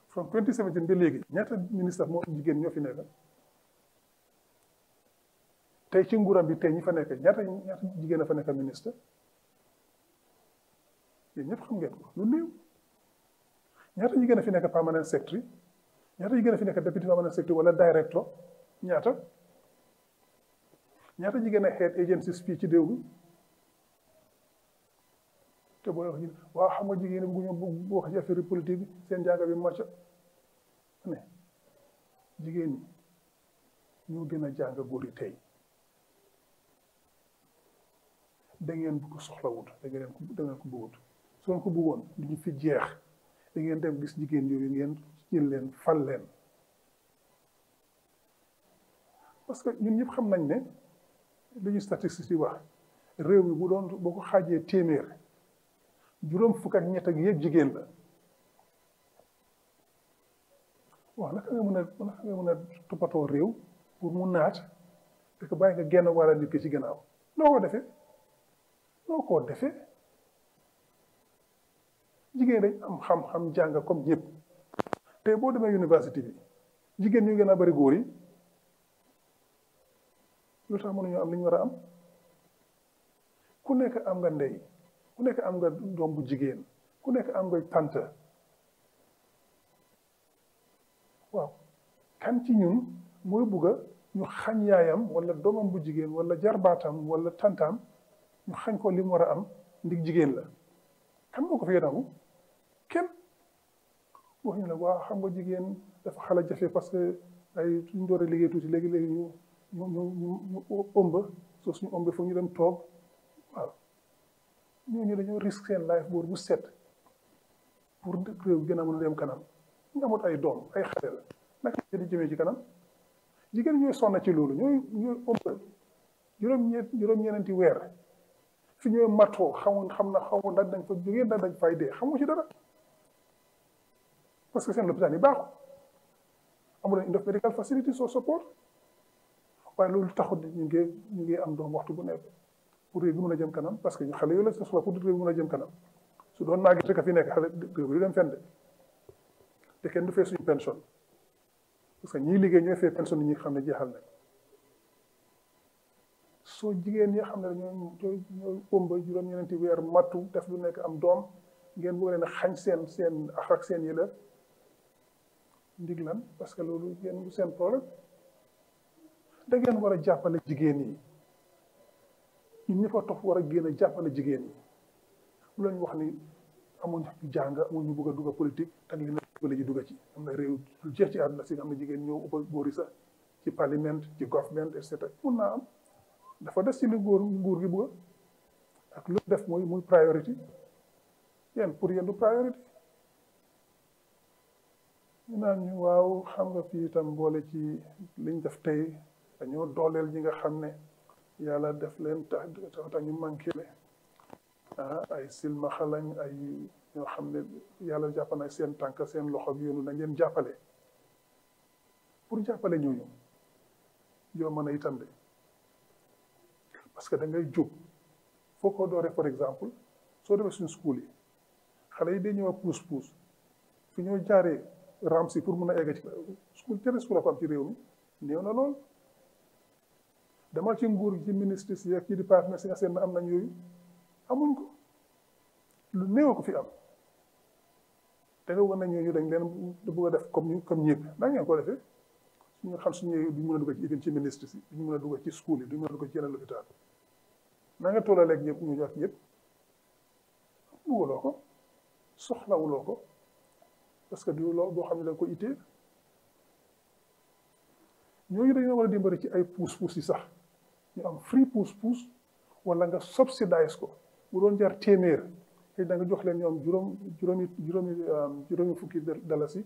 Speaker 1: from 2017 ba léegi ñaata ministre moo jigéen ñoo fi nekk tey ci nguuram bi tey ñi fa nekk ñaata jigéen a fa nekk ministre yéen ñëpp xam ngeen ko lu néew ñaata jigéen a fi nekk permanent secretary ñaata jigéen a fi nekk deputy permanent secretary wala director ñaata jigéen a head agencies fii ci réew mi te booy wax ji waaw xam nga jigéen bu ñu wax ci affaire politique bi seen jàng bi màcc ne jigéen ñi ñoo gën a jàng góor yi tey da ngeen ko soxlawut da ngeen ko bëggut soo ko bëggoon du ñu fi jeex da ngeen dem gis jigéen yooyu ngeen jël leen fal leen parce que ñun ñëpp xam nañ ne li ñu statistique yi wax réew mi bu doon boo ko xaajee téeméer juróom fukk ak ñett ak yëpp jigéen la waaw naka nga mën a toppatoo réew pour mu naat te que bàyyi nga genn wala nit ki ci gannaaw noo koo defee jigéen dañ am xam-xam jàng comme ñëpp te boo demee université bi jigéen ñu gën a bari góor yi lu tax mënuñu am li ñu war a am ku nekk am nga ndey ku nekk am nga doom bu jigéen ku nekk am nga tante waaw kan ci ñun mooy bugga ñu xañ yaayam wala doomam bu jigéen wala jarbaatam wala tantaam ñu xañ ko li mu war a am ndig jigéen la kan moo ko fi nangu kenn wax ñu ne waaw xam nga jigéen dafa xala jafe parce que ay suñ dooree liggéey tuuti léegi ñu ëmb soo suñu ëmb foog ñu dem toog waaw ñooñu dañoo risque seen life boor bu set pour réew gën a mën a dem kanam ñu amut ay doom ay xale la naka la di jëmee ci kanam jigéen ñooy sonn ci loolu ñooy ëmb juróom-ñeenti weer fi ñooy matoo xamu ndax dañ fa jógee ndax dañ fay dee xamu ci dara parce que seen lopitaan yi baaxul amul nañ enough medical facility soo support waaye loolu taxut ñu ngi am doom waxtu bu nekk pour réew bi mën a jëm kanam parce que ñu xale yooyu la soxla pour réew bi mën a jëm kanam su doon màgget rek a fi nekk xale du dem fenn de te kenn du fay suñu pension parce que ñiy liggéey ñooy fay pension ñi xam ne jeexal nañ soo jigéen ñi xam ne ñoo ëmb juróom-ñeenti weer mattu def lu nekk am doom ngeen bëgg leen a xañ seen ak seen yële ndig lan parce que loolu ngeen du seen problème da ngeen war a jàppale jigéen yi ñun ñëpp a toog war a génn a jàppale jigéen yi bu lañ wax ni amuñ jàng amuñ ñu bëgg a dugg politique te li na bële ji dugg ci am na réew lu jeex ci àdduna si nga xam ne jigéen ñoo ëpp góor yi sax ci parlement ci government et cetera mun naa am dafa des ci li nguur gi bëgg ak lu def muy priority yéen pour yéen du priority ñu naan ñu waaw xam nga fii itam boole ci liñ def tey dañoo dooleel ñi nga xam ne yàlla def leen tax ñu manqué le ay silmaxa lañ ay ñoo xam ne yàlla jàpp na seen tànk seen loxo bi yoonu nañ leen jàppale pour jàppale ñooñu yoo mën a itam de parce que da ngay jóg foo ko dooree par exemple soo demee suñu school yi xale yi day ñëw a puus fi ñoo jaaree ramsi pour mun a egg ci school tere school a ko am ci réew mi néew na lool dama ci nguur ci ministre si ak ci département si nga seen am nañ yooyu amuñ ko lu néew ko fi am te nga war nañ ñooñu dañ leen bëgg a def comme ñëpp da ngeen ko defee suñu xam suñu duñ mën a dugg ci even ci ministre si duñ mën a dugg ci school yi duñ mën a dugg ci yeneen lopitaan na nga tollaleeg ñëpp ñu jox ñëpp bëggaloo ko soxlawuloo ko parce que du loo boo xam ne da nga ko ittee ñooñu dañoo war a dimbali ci ay puus yi sax ñu am free puus wala nga subsidize ko bu doon jar téeméer te da nga jox leen ñoom juróomi fukki dalasi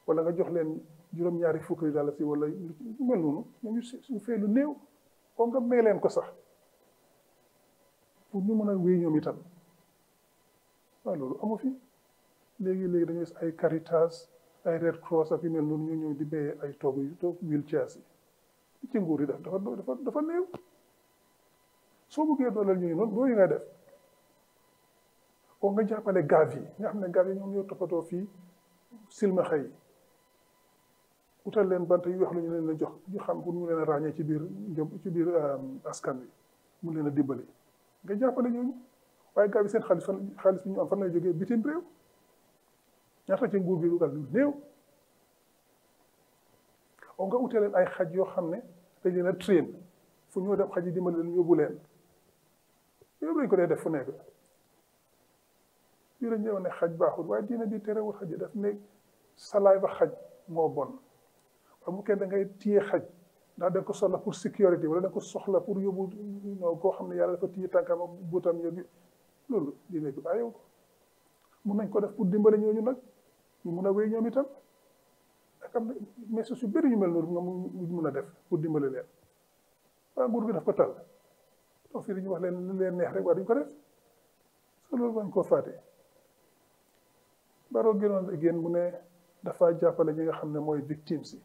Speaker 1: wala nga jox leen juróom-ñaari fukki dalasi wala lu mel noonu ñoom ñu fay lu néew ko nga may leen ko sax pour ñu mën a wéy ñoom itam waaw loolu amu fi léegi dañuy gis ay Caritas ay Red Cross ak yu mel noonu ñu ñëw di béyee ay toogu yu toog wheelchairs yi ci nguur yi dafa néew soo bëggee dooleel ñooñu noonu loolu ngay def ko nga jàppale gaaf yi nga xam ne gaaf yi ñoom ñoo toppatoo fii silmaxa yi utal leen bant yu wax lu ñu leen a jox ñu xam pour ñu leen a ràññee ci biir askan wi mu leen a dimbali nga jàppale ñooñu waaye gaaf yi seen xaalis bi ñu am fan lay jógee bitim réew ñaata ci nguur bi dugal lu néew o nga utee leen ay xaj yoo xam ne dañ leen a train fu ñoo dem xaj yi dimbali leen yóbbu leen yóbbu lañ ko dee def fu nekk fii dañ ñëw ne xaj baaxul waaye diina bi terewul xaj daf ne salaay ba xaj moo bon waaye bu kenn da ngay téye xaj ndax da nga ko soxla pour sécurité wala da nga ko soxla pour yóbbu koo xam ne yàlla dafa téye tànkam ak buutam yóbbu loolu diine bi bàyyiwu ko mun nañ ko def pour dimbale ñooñu nag ñu mun a wéy ñoom itam ak am na message yu bëri ñu mel noonu nga mun a def pour dimbale leen waaye nguur gi daf ko tal donc fii dañuy wax leen lu leen neex rek waaye duñ ko def so loolu bañ koo fàtte Barrow génn mu ne dafa jàppale ñi nga xam ne mooy victimes yi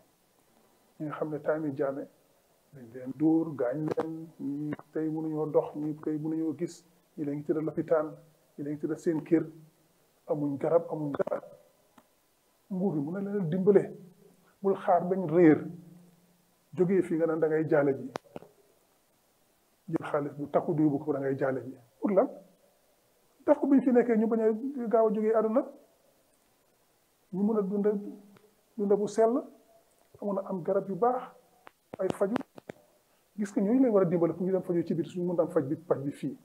Speaker 1: ñi nga xam ne time yi jaame dañ leen dóor gaañ leen ñi tey mënuñoo dox ñi tey mënuñoo gis ñi leen ngi tëdd lopitaan ñi leen ngi tëdd seen kër amuñ garab amuñ garab nguur bi mun na leen dimbale bul xaar bañ réer jógee fii nga naan da ngay jaale ji jël xaalis bu takku diw bu ko da ngay jaale ji pour lan daf ko biñ fi nekkee ñu bañ a gaaw a jógee àdduna ñu mun a dunda bu sell amun a am garab yu baax ay faju gis nga ñooñu lañ war a dimbale pour ñu dem faju ci biir suñu mun a am paj bi fii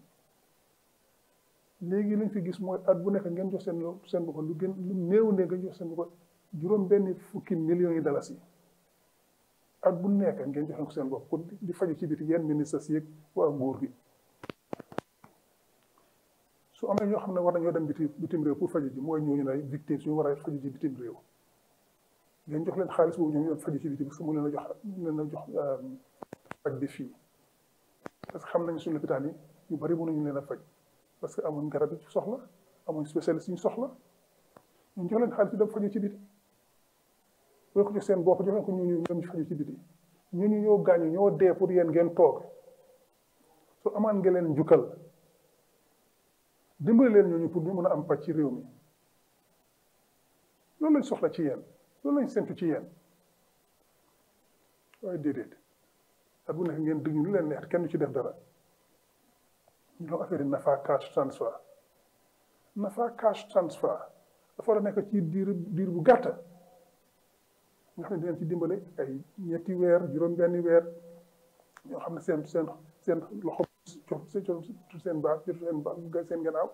Speaker 1: léegi liñ fi gis mooy at bu nekk ngeen jox seen bopp lu néew ne ngeen jox seen bopp juróom-benni fukki millions yi dalasi at bu nekk ngeen jox ko seen bopp pour di faju ci biti yenn ministres yi waa nguur gi su amee ñoo xam ne war nañoo dem bitim réew pour faju ji mooy ñooñu lay victime suñu war a faju ji bitim réew ngeen jox leen xaalis boobu ñoom ñu dem faju ci biti parce que mu leen a jox faj bi fii parce que xam nañu suñu lopitaan yi ñu bari mënuñu leen a faj parce que amuñ garab yi ci soxla amuñ spécialiste yi ñu soxla ñu jox leen xaalis bi dem faju ci biti boo ko jox seen bopp jox leen ko ñooñu ñoom ñu faju ci biti ñooñu ñoo gaañu ñoo dee pour yéen ngeen toog su amaan nga leen njukkal dimbali leen ñooñu pour ñu mën a am pàcc ci réew mi loolu lañ soxla ci yéen loolu lañ séntu ci yéen waaye déedéet at bu nekk ngeen dëgg lu leen neex kenn du ci def dara ñu doon affaire yi Nafa cash transfer Nafa cash transfer dafa war a nekk ci diir bu gàtt nga xam ne dinañ ci dimbale ay ñetti weer juróom-benni weer ñoo xam ne seen loxo seen baax seen gannaaw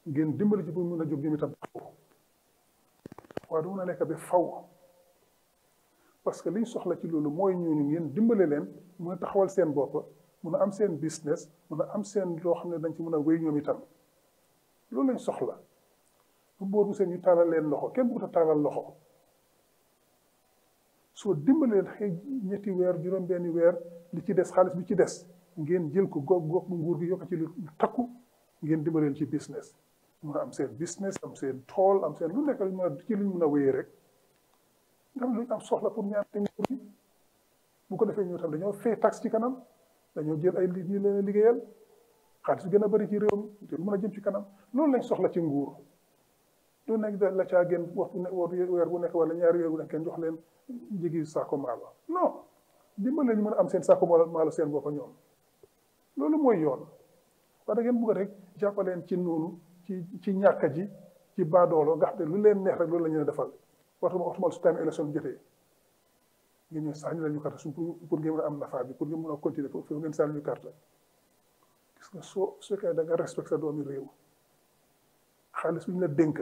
Speaker 1: ngeen dimbali ci pour mën a jóg ñoom itam waaye du mën a nekk ba faw parce que liñ soxla ci loolu mooy ñooñu ngeen dimbale leen mën a taxawal seen bopp mën a am seen business mën a am seen loo xam ne dañ ci mën a wéy ñoom itam loolu lañ soxla bu boor bu seen ñu taalal leen loxo kenn bëggut a taalal loxo soo dimbalee xëy ñetti weer juróom-benni weer li ci des xaalis bi ci des ngeen jël ko goog nguur gi yokk ci lu takku ngeen dimbaleen ci business mun a am seen business am seen tool am seen lu nekk ci luñ mun a wéyee rek nga xam ne luñ am soxla pour ñaar te nguur gi bu ko defee ñoo tam dañoo fay taxe ci kanam dañoo jël ay nit ñu leen liggéeyal xaalis bi gën a bëri ci réew mi te lu mën a jëm ci kanam loolu lañ soxla ci nguur lu nekk la caa gën waxtu weer bu nekk wala ñaari weer bu nekk kenn jox leen njëgi saako maalo non dimbale ñu mën a am seen saako maalo seen bopp ñoom loolu mooy yoon waaye da ngeen bëgg rek jàppaleen ci noonu ci ñàkk ji ci baadoolo nga xam ne lu leen neex rek loolu la ñu defal waxtumal su time élection jotee ngeen ñëw sànni la ñu carte suñ pour ngeen mën a am nafa bi pour ngeen mën a continuer foofu ngeen sànni ñu carte gis nga soo fekkee da nga respecté sa doomi réew xaalis bi ñu la dénk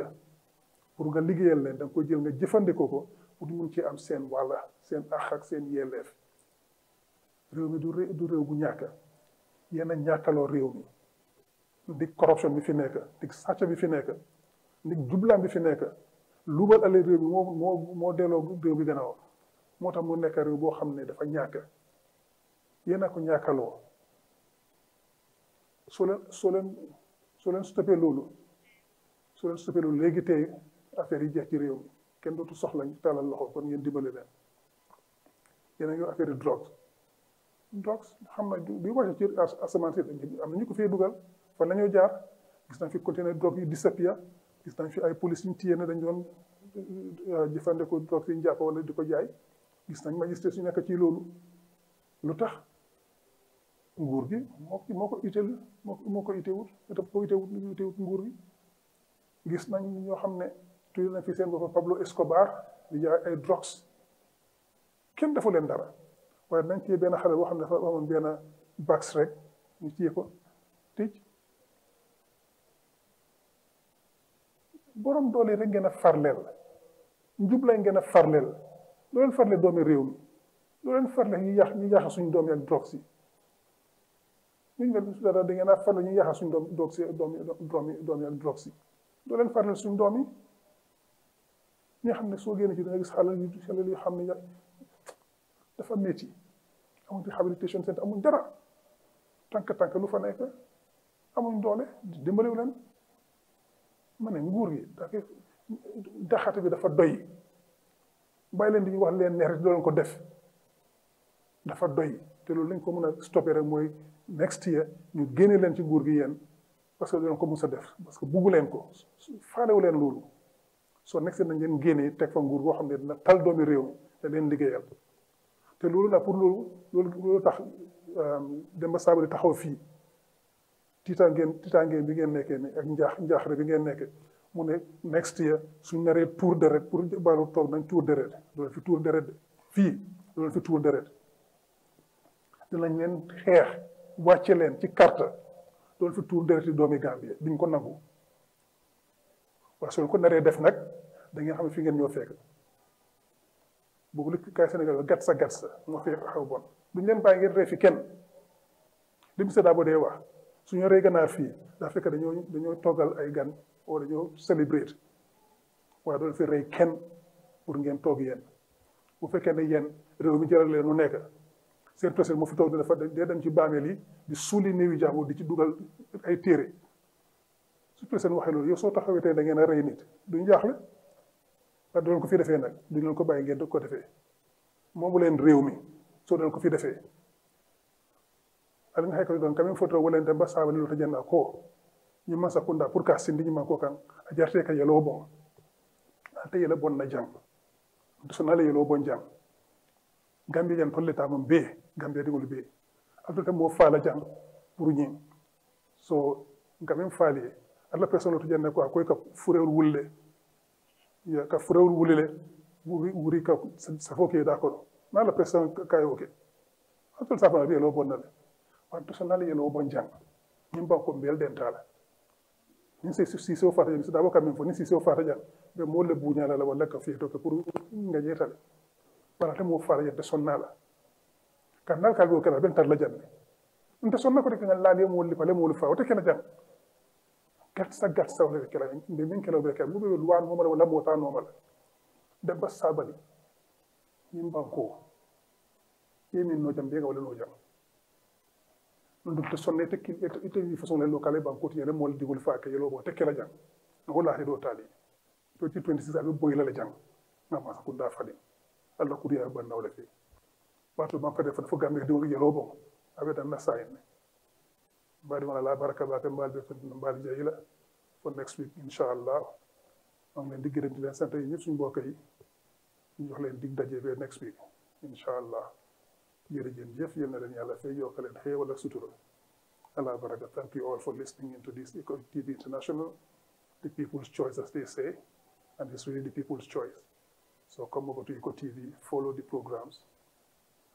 Speaker 1: pour nga liggéeyal leen da nga koy jël nga jëfandikoo ko pour mun ci am seen wàlla seen ax ak seen yelleef réew mi du réew bu ñàkk yéen a ñàkkaloo réew mi di corruption bi fi nekk di sàcc bi fi nekk di jublaan bi fi nekk luubal ale réew mi moo delloo réew bi gannaaw moo tax mu nekk réew boo xam ne dafa ñàkk yéen a ko ñàkkaloo soo leen stoppé loolu léegi tey affaire yi jeex ci réew mi kenn dootu soxla ñu tàllal loxo kon ngeen dimbale leen yéen a ngi affaire yi drogue xam na bi wàcce ci asamaan si am na ñu ko fee dugal fan la ñoo jaar gis nañ fi conteneur drogue yi disappear gis nañ fi ay police yu ñu téye ne dañ doon jëfandikoo drogue yi ñu jàpp wala di ko jaay gis nañ magistrat su nekk ci loolu lu tax nguur gi moo ko iteel moo ko itewut nguur gi gis nañ ñoo xam ne tudd nañ fi seen bopp Pablo Escobar di jaay ay drogues kenn defu leen dara waaye nañ téye benn xale boo xam ne dafa amoon benn bax rek ñu téye ko tëj borom doole rek ngeen a farleel njub lañ ngeen a farleel loo leen farle doomi réew mi loo leen farle ñu yàq suñu doom yi ak drogues yi ñu dara da ngeen a farle ñu yàq suñu doom yi ak drogues yi loo leen farle suñu doom yi ñi nga xam ne soo génnee ci da nga gis xale yu xam ne dafa métti amuñ réhabilitation centre amuñ dara tànk lu fa nekk amuñ doole dimbaliwu leen ma ne nguur gi daxate bi dafa doy bàyyi leen di ñu wax leen neex rek doo leen ko def dafa doy te loolu lañ ko mën a stoppé rek mooy next year ñu génne leen ci nguur gi yéen parce que doo leen ko mës a def parce que buggu leen ko faalewu leen loolu soo next year nañ leen génnee teg fa nguur boo xam ne dina tal doomi réew mi te leen liggéeyal te loolu nag pour loolu tax Demba Sabally taxaw fii tiitaangeen bi ngeen nekkee ni ak njaaxare bi ngeen nekkee mu ne next year suñ naree tour deret pour baalu toog nañ tour deret doo fi tour deret fii doo fi tour deret dinañ leen xeex wàcce leen ci carte doon fi tour deret yi doomi Gambie duñ ko nangu waaye soo ko naree def nag da ngeen xam ne fi ngeen ñoo fekk boobu li kay Sénégal gat sa moo fi xaw bon duñ leen bàyyi ngeen rey fi kenn li monsieur Dabo dee wax suñu rey ganaar fii daa fekk dañoo toggal ay gan wala dañoo célébrer waaye doon fi rey kenn pour ngeen toog yéen bu fekkee ne yéen réew mi jaral leen mu nekk seen président moo fi toog dafa dee dem ci bàmmeel yi di suuli néewi jàmbur di ci dugal ay téere su président waxee loolu yow soo taxawee tey da ngeen a rey nit duñ jaaxle waaye doon ko fi defee nag duñ leen ko bàyyi ngeen doog ko defee moomu leen réew mi soo doon ko fi defee ala nga xëy ko doon quand même photo wala Demba Sabally lu ta jënd ko ñima sakunda pour ka sindi ñima ko kan a jarte ka yelo bon ate yelo bon na jang so nale yelo bon jang gambi jan tolle ta mum be gambi digol be alto mo fala jang pour ñi so ngamen fali alla personne to janne ko akoy ka furewul wulle ya ka furewul wulle wuri ka sa foke da ko na la personne ka yoke alto sa fa be yelo bon nale wanto so nale yelo bon jang ñimba ko mbel den tala ni si so fata ni dabo kam fo ni si so fata jan be mo le buñala la wala ka fi to ko pour nga jetal wala te mo fara yedde sonnala kan nal ka go kala ben tar la janne nte sonna ko de kan la le mo li pale mo lu fa wote kena jan gat sa wala kala be min kala be kala bu be luwan mo wala mo ta no mala de ba sabali ñimba ko yemin no jam be ga wala no jam ndu te sonne te ki ite ni façon le locale banko ti yele mol digol fa ke yelo bo te kala jang wala hedo tali to ti 26 abe boy la jang na ma ko da fadi alla kuriya ban nawle fi wato man fade fo gambe do yelo bo abe dan na sayne bari wala la baraka ba ke mbal be ko mbal jeyila for next week inshallah am len di gërem di len sante yi ñep suñu mbokk yi ñu jox len dig dajé be next week inshallah jërëjëf yéen na leen yàlla fay yokk leen xéewal ak sutura ala baraka. Thank you all for listening into this Eco TV International, the people's choice as they say, and it's really the people's choice. So come over to Eco TV, follow the programs,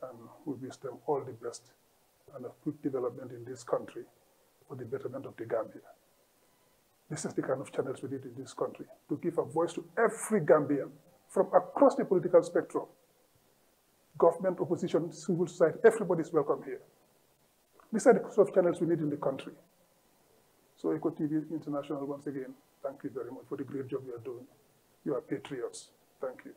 Speaker 1: and we wish them all the best and a quick development in this country for the betterment of the Gambia. This is the kind of channels we need in this country, to give a voice to every Gambian from across the political spectrum. Government, opposition, civil society, everybody is welcome here. These are the sort of channels we need in the country. So Eco TV International, once again, thank you very much for the great job you are doing. You are patriots. Thank you.